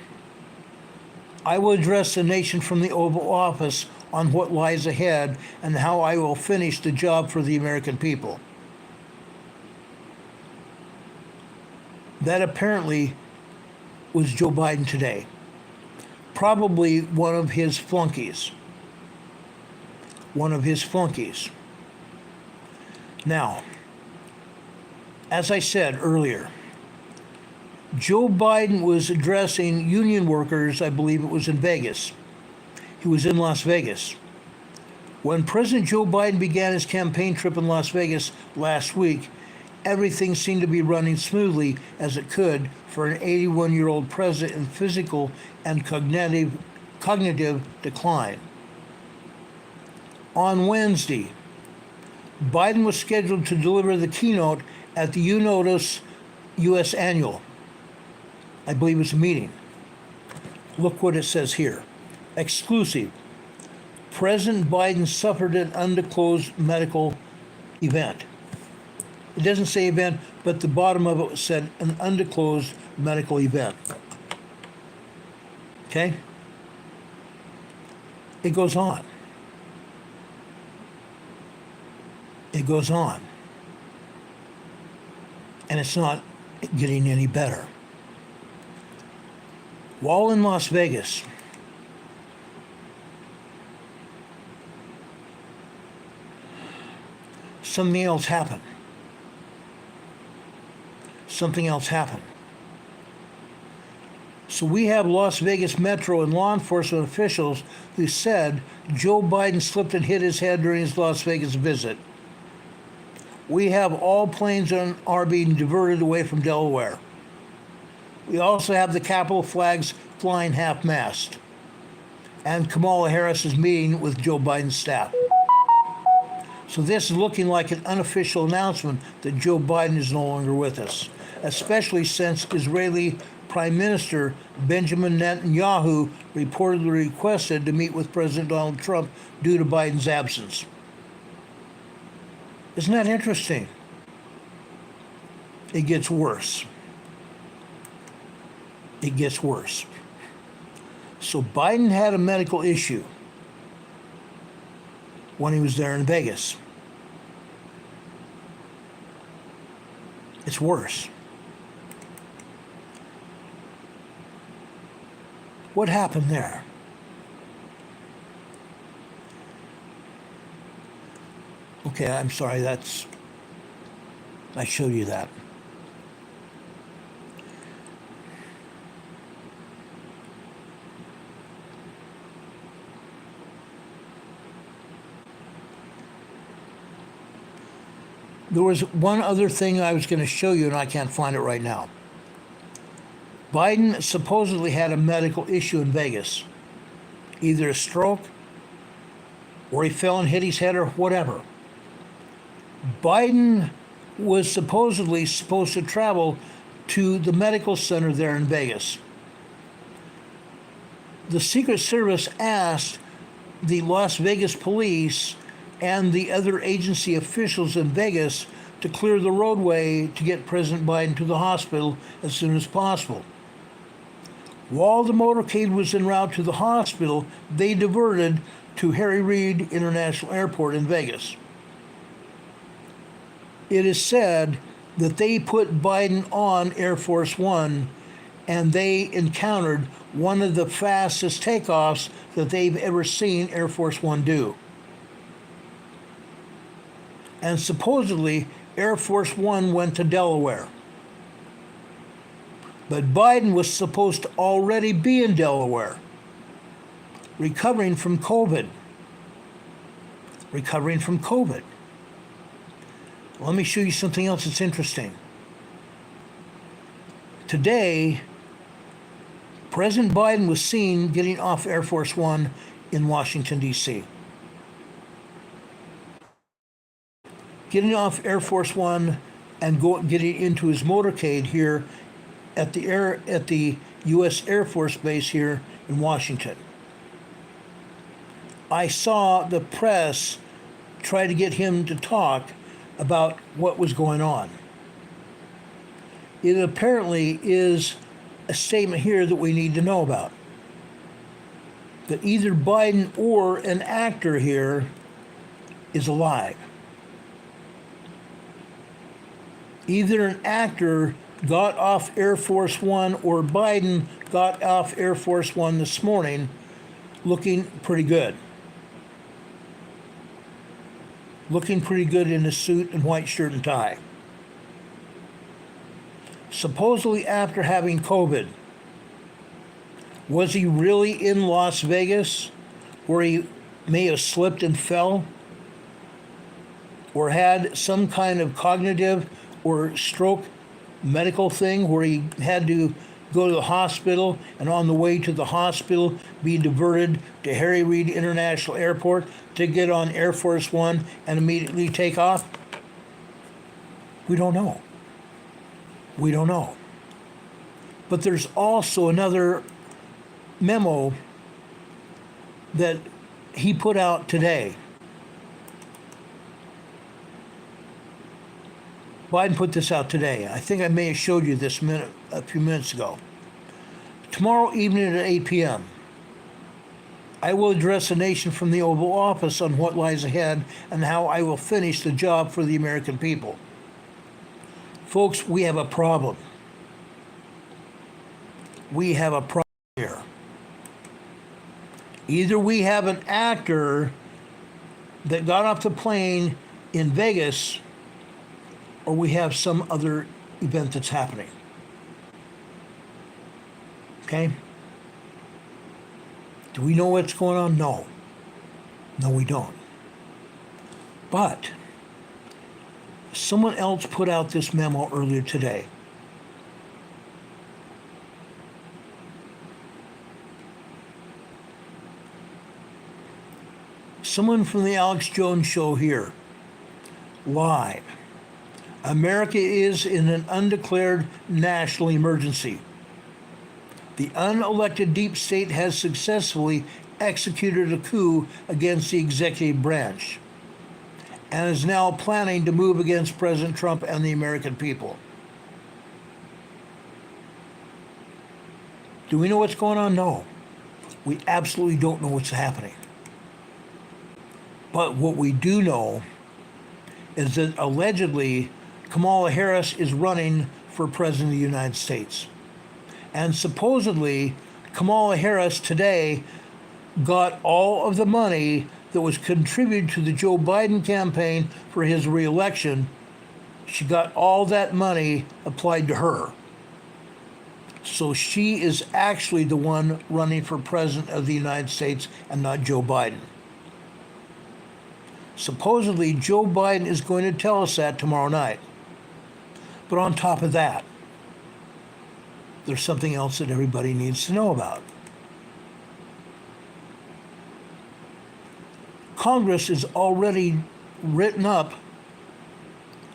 [SPEAKER 1] I will address the nation from the Oval Office on what lies ahead and how I will finish the job for the American people. That apparently was Joe Biden today. Probably one of his flunkies. One of his flunkies. Now, as I said earlier, Joe Biden was addressing union workers, I believe it was in Vegas. He was in Las Vegas. When President Joe Biden began his campaign trip in Las Vegas last week, everything seemed to be running smoothly as it could for an 81-year-old president in physical and cognitive decline. On Wednesday, Biden was scheduled to deliver the keynote at the UNOTUS U.S. Annual. I believe it's a meeting. Look what it says here. Exclusive. President Biden suffered an undisclosed medical event. It doesn't say event, but the bottom of it said an undisclosed medical event. Okay? It goes on. It goes on. And it's not getting any better. While in Las Vegas, something else happened. Something else happened. So we have Las Vegas Metro and law enforcement officials who said Joe Biden slipped and hit his head during his Las Vegas visit. We have all planes are being diverted away from Delaware. We also have the Capitol flags flying half-mast. And Kamala Harris is meeting with Joe Biden's staff. So this is looking like an unofficial announcement that Joe Biden is no longer with us, especially since Israeli Prime Minister Benjamin Netanyahu reportedly requested to meet with President Donald Trump due to Biden's absence. Isn't that interesting? It gets worse. It gets worse. So Biden had a medical issue when he was there in Vegas. It's worse. What happened there? Okay, I'm sorry, I showed you that. There was one other thing I was going to show you, and I can't find it right now. Biden supposedly had a medical issue in Vegas, either a stroke or he fell and hit his head or whatever. Biden was supposedly supposed to travel to the medical center there in Vegas. The Secret Service asked the Las Vegas police and the other agency officials in Vegas to clear the roadway to get President Biden to the hospital as soon as possible. While the motorcade was en route to the hospital, they diverted to Harry Reid International Airport in Vegas. It is said that they put Biden on Air Force One and they encountered one of the fastest takeoffs that they've ever seen Air Force One do. And supposedly, Air Force One went to Delaware. But Biden was supposed to already be in Delaware, recovering from COVID. Let me show you something else that's interesting. Today, President Biden was seen getting off Air Force One in Washington, D.C. Getting off Air Force One and getting into his motorcade here at the U.S. Air Force Base here in Washington. I saw the press try to get him to talk about what was going on. It apparently is a statement here that we need to know about. That either Biden or an actor here is alive. Either an actor got off Air Force One or Biden got off Air Force One this morning looking pretty good. Looking pretty good in a suit and white shirt and tie. Supposedly after having COVID. Was he really in Las Vegas where he may have slipped and fell? Or had some kind of cognitive or stroke medical thing where he had to go to the hospital and on the way to the hospital be diverted to Harry Reid International Airport to get on Air Force One and immediately take off? We don't know. But there's also another memo that he put out today. Biden put this out today. I think I may have showed you this a few minutes ago. Tomorrow evening at 8 p.m., I will address the nation from the Oval Office on what lies ahead and how I will finish the job for the American people. Folks, we have a problem. We have a problem here. Either we have an actor that got off the plane in Vegas, or we have some other event that's happening. Okay? Do we know what's going on? No. No, we don't. But someone else put out this memo earlier today. Someone from the Alex Jones Show here, live. America is in an undeclared national emergency. The unelected deep state has successfully executed a coup against the executive branch and is now planning to move against President Trump and the American people. Do we know what's going on? No. We absolutely don't know what's happening. But what we do know is that allegedly Kamala Harris is running for President of the United States. And supposedly, Kamala Harris today got all of the money that was contributed to the Joe Biden campaign for his re-election. She got all that money applied to her. So she is actually the one running for President of the United States and not Joe Biden. Supposedly, Joe Biden is going to tell us that tomorrow night. But on top of that, there's something else that everybody needs to know about. Congress is already written up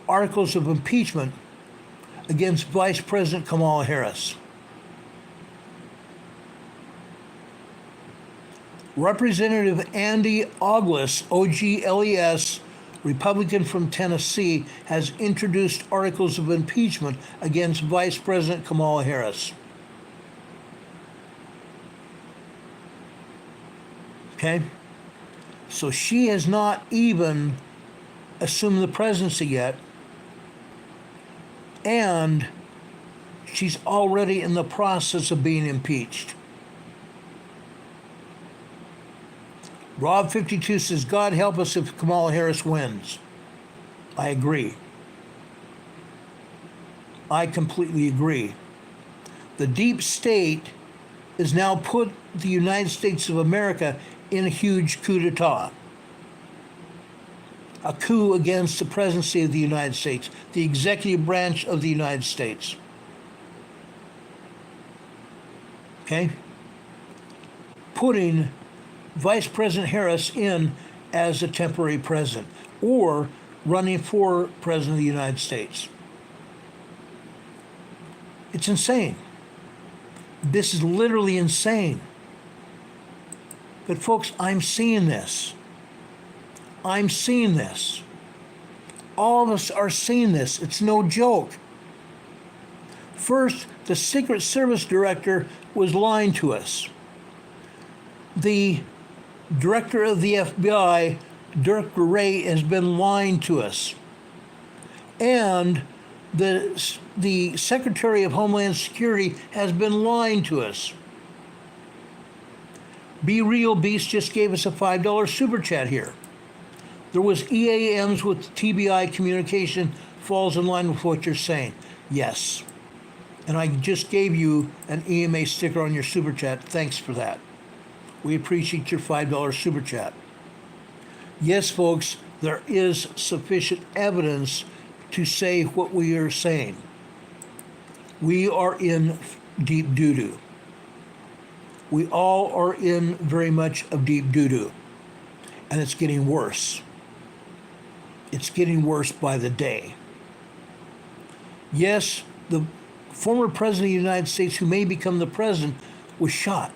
[SPEAKER 1] articles of impeachment against Vice President Kamala Harris. Representative Andy Ogles, OGLES, Republican from Tennessee, has introduced articles of impeachment against Vice President Kamala Harris. Okay? So she has not even assumed the presidency yet, and she's already in the process of being impeached. Rob52 says, God help us if Kamala Harris wins. I agree. I completely agree. The deep state has now put the United States of America in a huge coup d'etat. A coup against the presidency of the United States, the executive branch of the United States. Okay? Putting Vice President Harris in as a temporary president, or running for President of the United States. It's insane. This is literally insane. But folks, I'm seeing this. I'm seeing this. All of us are seeing this. It's no joke. First, the Secret Service director was lying to us. The director of the FBI, Director Wray, has been lying to us. And the Secretary of Homeland Security has been lying to us. Be Real Beast just gave us a $5 super chat here. There was EAMs with TBI communication falls in line with what you're saying. Yes. And I just gave you an EMA sticker on your super chat. Thanks for that. We appreciate your $5 super chat. Yes, folks, there is sufficient evidence to say what we are saying. We are in deep doo-doo. We all are in very much of deep doo-doo. And it's getting worse. It's getting worse by the day. Yes, the former president of the United States, who may become the president, was shot.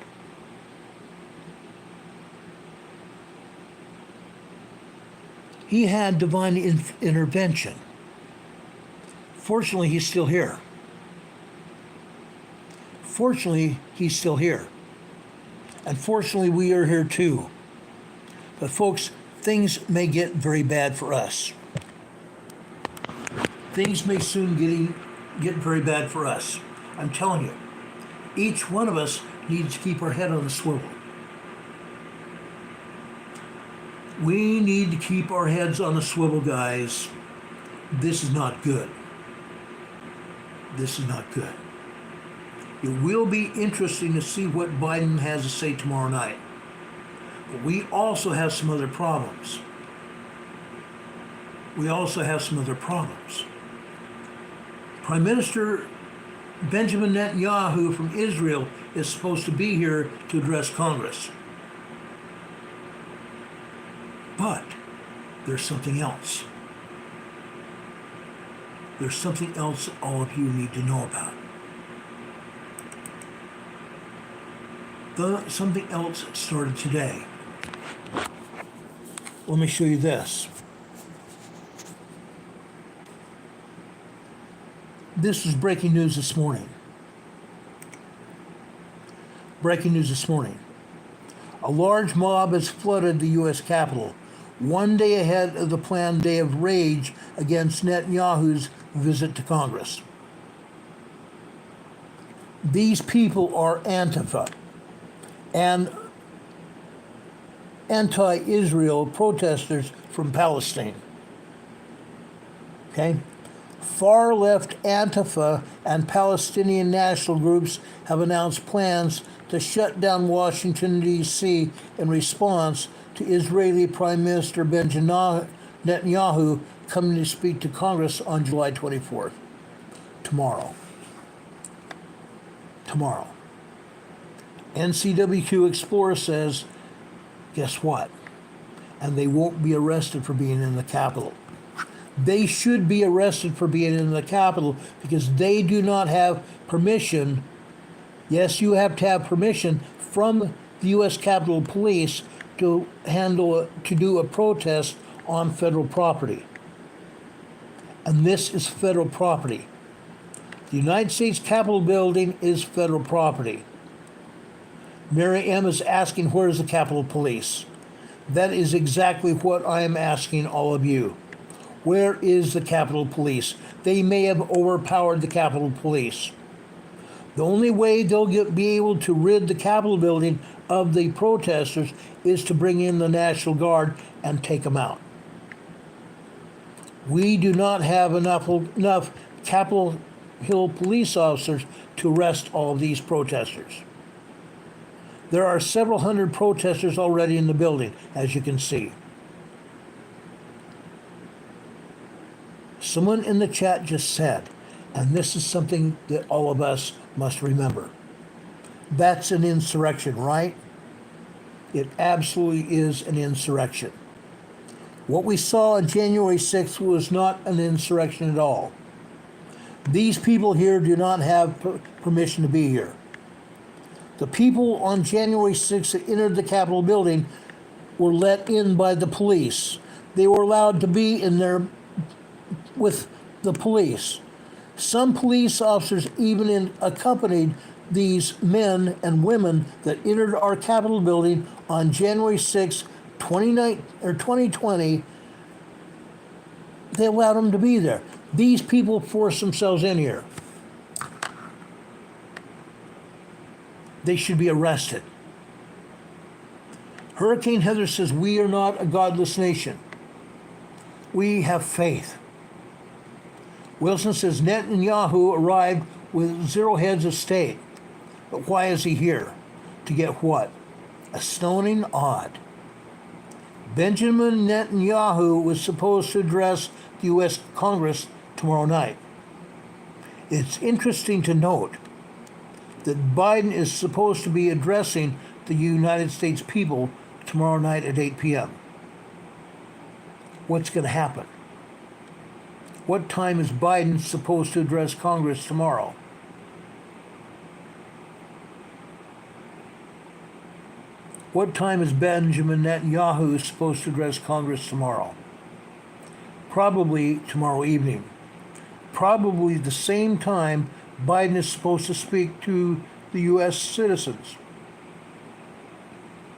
[SPEAKER 1] He had divine intervention. Fortunately, he's still here. Fortunately, he's still here. And fortunately, we are here too. But folks, things may get very bad for us. Things may soon get very bad for us. I'm telling you, each one of us needs to keep our head on the swivel. We need to keep our heads on the swivel, guys. This is not good. This is not good. It will be interesting to see what Biden has to say tomorrow night. But we also have some other problems. Prime Minister Benjamin Netanyahu from Israel is supposed to be here to address Congress. But there's something else. There's something else all of you need to know about. Something else started today. Let me show you this. This was breaking news this morning. Breaking news this morning. A large mob has flooded the U.S. Capitol, one day ahead of the planned day of rage against Netanyahu's visit to Congress. These people are Antifa and anti-Israel protesters from Palestine. Okay? Far-left Antifa and Palestinian national groups have announced plans to shut down Washington, D.C. in response to Israeli Prime Minister Benjamin Netanyahu coming to speak to Congress on July 24th. Tomorrow. NCWQ Explorer says, guess what? And they won't be arrested for being in the Capitol. They should be arrested for being in the Capitol because they do not have permission. Yes, you have to have permission from the U.S. Capitol Police to do a protest on federal property. And this is federal property. The United States Capitol building is federal property. Mary M. is asking, where is the Capitol Police? That is exactly what I am asking all of you. Where is the Capitol Police? They may have overpowered the Capitol Police. The only way they'll be able to rid the Capitol building of the protesters is to bring in the National Guard and take them out. We do not have enough Capitol Hill police officers to arrest all of these protesters. There are several hundred protesters already in the building, as you can see. Someone in the chat just said, and this is something that all of us must remember. That's an insurrection, right? It absolutely is an insurrection. What we saw on January 6th was not an insurrection at all. These people here do not have permission to be here. The people on January 6th that entered the Capitol building were let in by the police. They were allowed to be in there with the police. Some police officers even accompanied these men and women that entered our Capitol building on January 6, 2020. They allowed them to be there. These people forced themselves in here. They should be arrested. Hurricane Heather says, we are not a godless nation. We have faith. Wilson says, Netanyahu arrived with 0 heads of state. But why is he here? To get what? A stoning? Odd. Benjamin Netanyahu was supposed to address the U.S. Congress tomorrow night. It's interesting to note that Biden is supposed to be addressing the United States people tomorrow night at 8 p.m. What's going to happen? What time is Biden supposed to address Congress tomorrow? What time is Benjamin Netanyahu supposed to address Congress tomorrow? Probably tomorrow evening. Probably the same time Biden is supposed to speak to the U.S. citizens.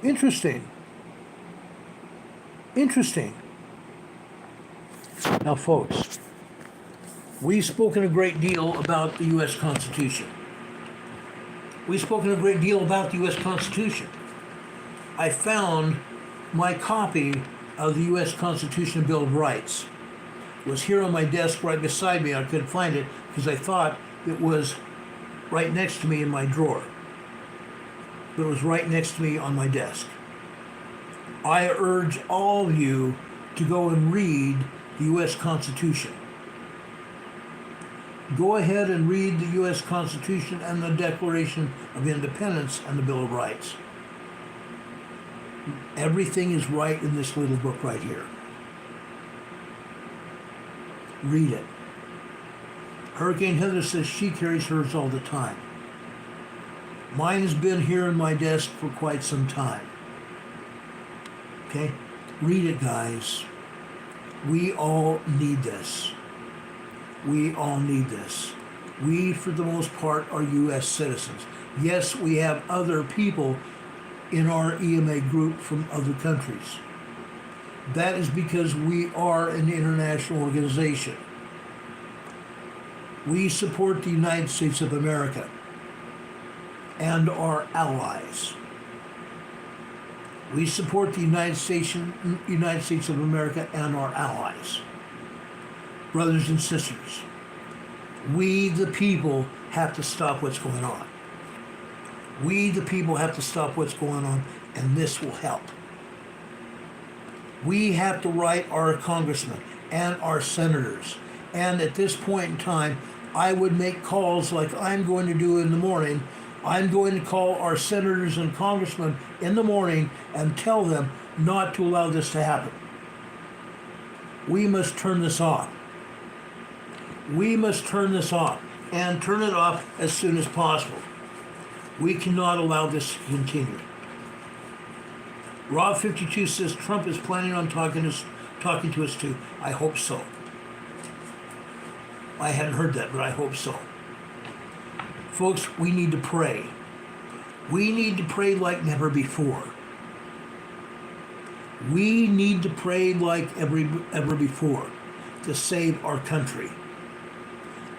[SPEAKER 1] Interesting. Interesting. Now, folks, we've spoken a great deal about the U.S. Constitution. We've spoken a great deal about the U.S. Constitution. I found my copy of the U.S. Constitution Bill of Rights. It was here on my desk right beside me. I couldn't find it because I thought it was right next to me in my drawer. But it was right next to me on my desk. I urge all of you to go and read the U.S. Constitution. Go ahead and read the U.S. Constitution and the Declaration of Independence and the Bill of Rights. Everything is right in this little book right here. Read it. Hurricane Heather says she carries hers all the time. Mine has been here in my desk for quite some time. Okay? Read it, guys. We all need this. We all need this. We, for the most part, are U.S. citizens. Yes, we have other people in our EMA group from other countries. That is because we are an international organization. We support the United States of America and our allies. We support the United States of America and our allies. Brothers and sisters, we the people have to stop what's going on. We the people have to stop what's going on, and this will help. We have to write our congressmen and our senators. And at this point in time, I would make calls like I'm going to do in the morning. I'm going to call our senators and congressmen in the morning and tell them not to allow this to happen. We must turn this off. We must turn this off, and turn it off as soon as possible. We cannot allow this to continue. Rob52 says Trump is planning on talking to us too. I hope so. I hadn't heard that, but I hope so. Folks, we need to pray. We need to pray like never before. We need to pray like ever before to save our country.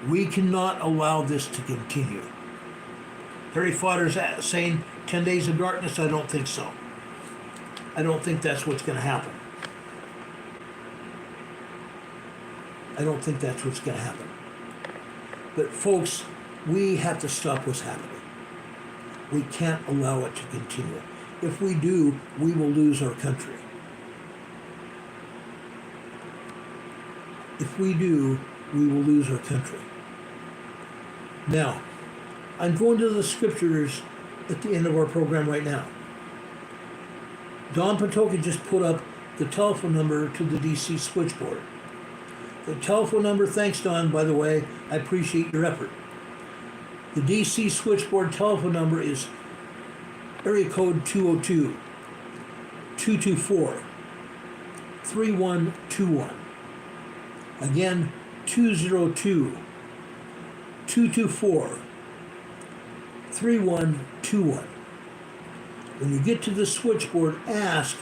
[SPEAKER 1] We cannot allow this to continue. Harry Fodder's saying 10 days of darkness. I don't think so. I don't think that's what's going to happen. I don't think that's what's going to happen. But folks, we have to stop what's happening. We can't allow it to continue. If we do, we will lose our country. If we do, we will lose our country. Now, I'm going to the scriptures at the end of our program right now. Don Patoka just put up the telephone number to the DC switchboard. The telephone number, thanks Don, by the way, I appreciate your effort. The DC switchboard telephone number is area code 202-224-3121. Again, 202-224-3121. When you get to the switchboard, ask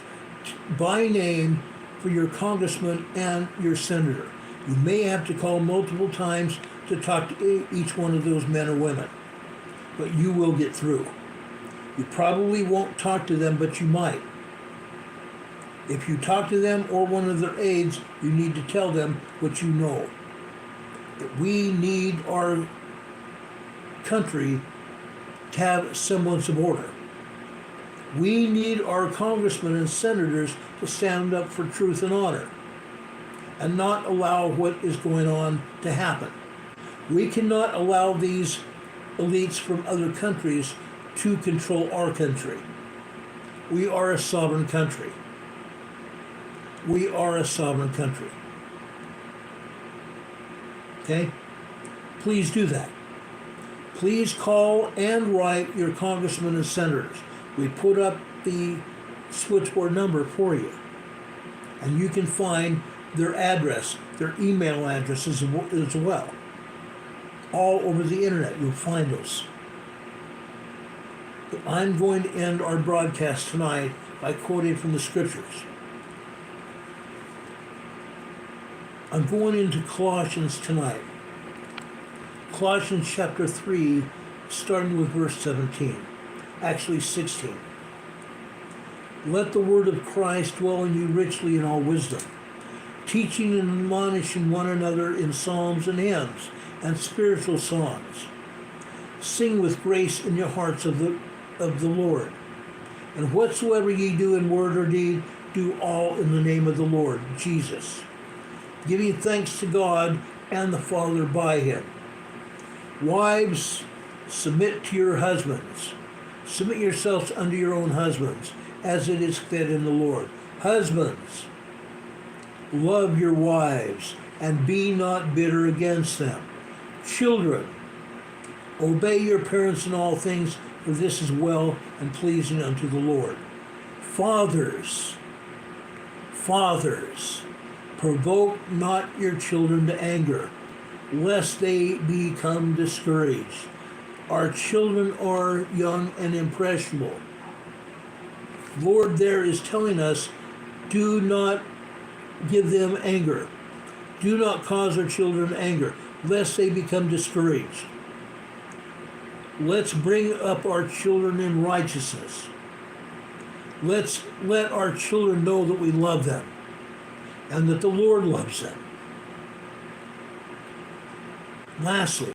[SPEAKER 1] by name for your congressman and your senator. You may have to call multiple times to talk to each one of those men or women, but you will get through. You probably won't talk to them, but you might. If you talk to them or one of their aides, you need to tell them what you know. That we need our country to have semblance of order. We need our congressmen and senators to stand up for truth and honor and not allow what is going on to happen. We cannot allow these elites from other countries to control our country. We are a sovereign country. We are a sovereign country. Okay? Please do that. Please call and write your congressmen and senators. We put up the switchboard number for you. And you can find their address, their email addresses as well. All over the internet, you'll find those. But I'm going to end our broadcast tonight by quoting from the scriptures. I'm going into Colossians tonight. Colossians chapter 3, starting with verse 17. Actually 16. Let the word of Christ dwell in you richly in all wisdom, teaching and admonishing one another in psalms and hymns and spiritual songs. Sing with grace in your hearts of the Lord. And whatsoever ye do in word or deed, do all in the name of the Lord Jesus, giving thanks to God and the Father by him. Wives, submit to your husbands. Submit yourselves unto your own husbands, as it is fit in the Lord. Husbands, love your wives, and be not bitter against them. Children, obey your parents in all things, for this is well and pleasing unto the Lord. Fathers, provoke not your children to anger, lest they become discouraged. Our children are young and impressionable. Lord there is telling us, do not give them anger. Do not cause our children anger, lest they become discouraged. Let's bring up our children in righteousness. Let's let our children know that we love them and that the Lord loves them. Lastly,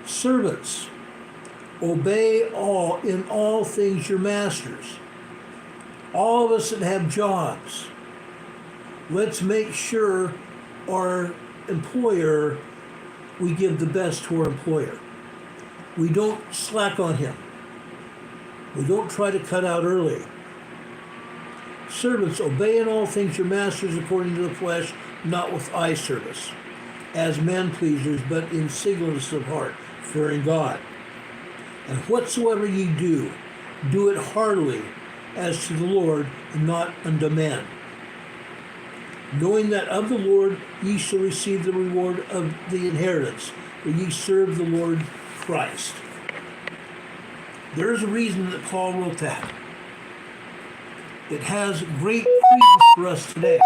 [SPEAKER 1] servants, obey in all things your masters. All of us that have jobs, let's make sure our employer, we give the best to our employer. We don't slack on him. We don't try to cut out early. Servants, obey in all things your masters according to the flesh, not with eye service, as men pleasers, but in singleness of heart, fearing God. And whatsoever ye do, do it heartily, as to the Lord, and not unto men, knowing that of the Lord ye shall receive the reward of the inheritance, for ye serve the Lord Christ. There is a reason that Paul wrote that. It has great credence for us today.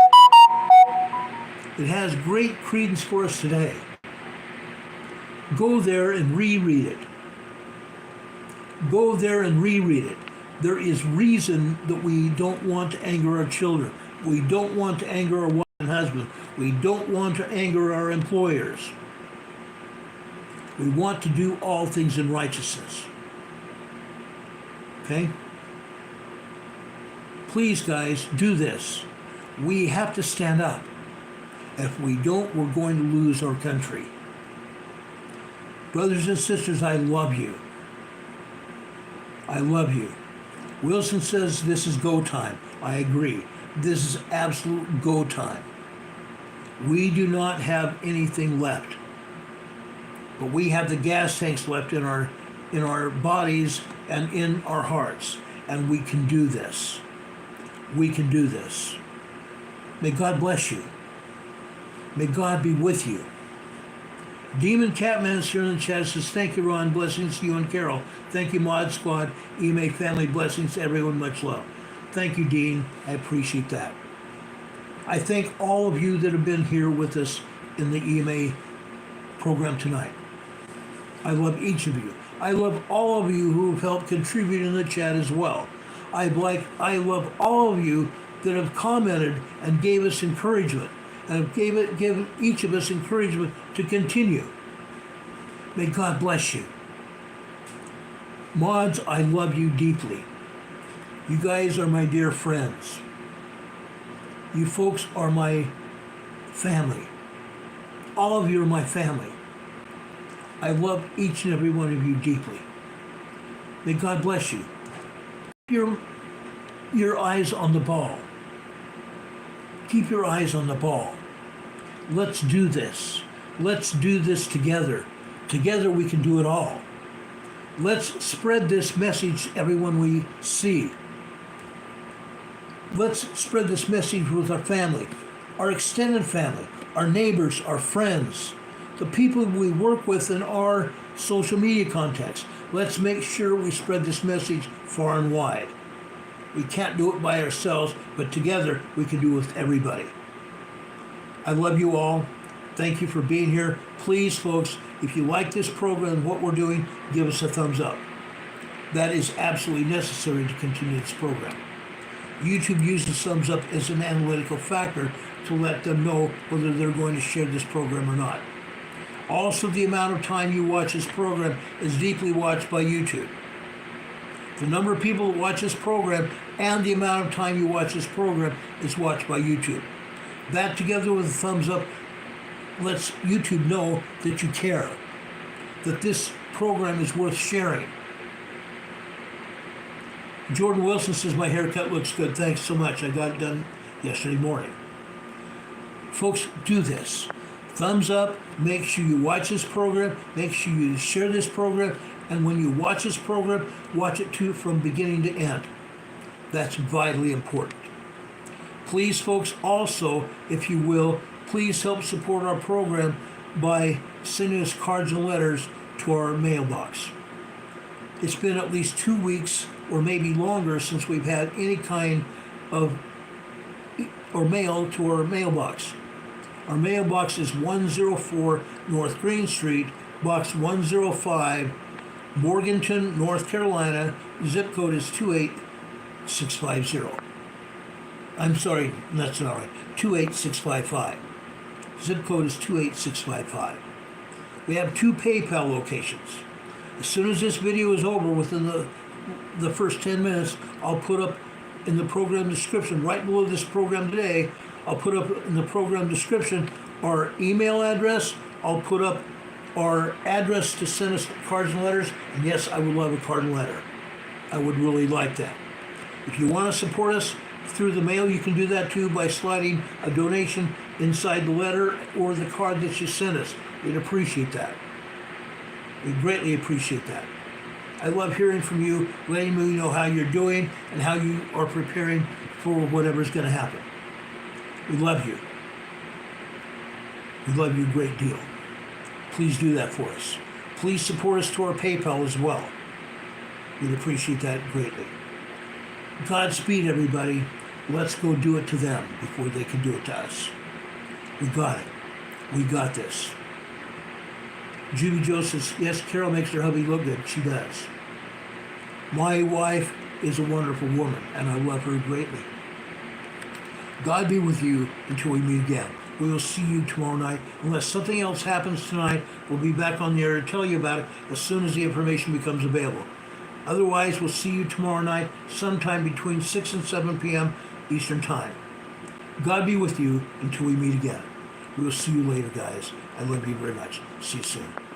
[SPEAKER 1] It has great credence for us today. Go there and reread it. Go there and reread it. There is reason that we don't want to anger our children. We don't want to anger our wife and husband. We don't want to anger our employers. We want to do all things in righteousness. Okay? Please, guys, do this. We have to stand up. If we don't, we're going to lose our country. Brothers and sisters, I love you. I love you. Wilson says this is go time. I agree. This is absolute go time. We do not have anything left. But we have the gas tanks left in our bodies and in our hearts. And we can do this. We can do this. May God bless you. May God be with you. Demon Catman is here in the chat, says, thank you, Ron. Blessings to you and Carol. Thank you, Mod Squad. EMA family. Blessings to everyone. Much love. Thank you, Dean. I appreciate that. I thank all of you that have been here with us in the EMA program tonight. I love each of you. I love all of you who have helped contribute in the chat as well. I love all of you that have commented and gave us encouragement, and have given each of us encouragement to continue. May God bless you. Mods, I love you deeply. You guys are my dear friends. You folks are my family. All of you are my family. I love each and every one of you deeply. May God bless you. Your eyes on the ball. Keep your eyes on the ball. Let's do this. Let's do this together. Together we can do it all. Let's spread this message to everyone we see. Let's spread this message with our family, our extended family, our neighbors, our friends, the people we work with in our social media contacts. Let's make sure we spread this message far and wide. We can't do it by ourselves, but together we can do it with everybody. I love you all. Thank you for being here. Please, folks, if you like this program and what we're doing, give us a thumbs up. That is absolutely necessary to continue this program. YouTube uses thumbs up as an analytical factor to let them know whether they're going to share this program or not. Also, the amount of time you watch this program is deeply watched by YouTube. The number of people that watch this program and the amount of time you watch this program is watched by YouTube. That, together with a thumbs up, lets YouTube know that you care, that this program is worth sharing. Jordan Wilson says, my haircut looks good. Thanks so much. I got it done yesterday morning. Folks, do this. Thumbs up. Make sure you watch this program. Make sure you share this program. And when you watch this program, watch it too from beginning to end. That's vitally important. Please, folks, also, if you will, please help support our program by sending us cards and letters to our mailbox. It's been at least 2 weeks or maybe longer since we've had any kind of or mail to our mailbox. Our mailbox is 104 North Green Street, Box 105, Morganton, North Carolina. Zip code is 28650. I'm sorry, that's not right. 28655. Zip code is 28655. We have 2 PayPal locations. As soon as this video is over, within the first 10 minutes, I'll put up in the program description, right below this program today, I'll put up in the program description our email address. I'll put up our address to send us cards and letters. And yes, I would love a card and letter. I would really like that. If you want to support us, through the mail, you can do that too by sliding a donation inside the letter or the card that you sent us. We'd appreciate that. We greatly appreciate that. I love hearing from you, letting me know how you're doing and how you are preparing for whatever's going to happen. We love you. We love you a great deal. Please do that for us. Please support us to our PayPal as well. We'd appreciate that greatly. Godspeed, everybody. Let's go do it to them before they can do it to us. We got it. We got this. Judy Jo says, yes, Carol makes her hubby look good. She does. My wife is a wonderful woman, and I love her greatly. God be with you until we meet again. We will see you tomorrow night. Unless something else happens tonight, we'll be back on the air to tell you about it as soon as the information becomes available. Otherwise, we'll see you tomorrow night, sometime between 6 and 7 p.m. Eastern Time. God be with you until we meet again. We will see you later, guys. I love you very much. See you soon.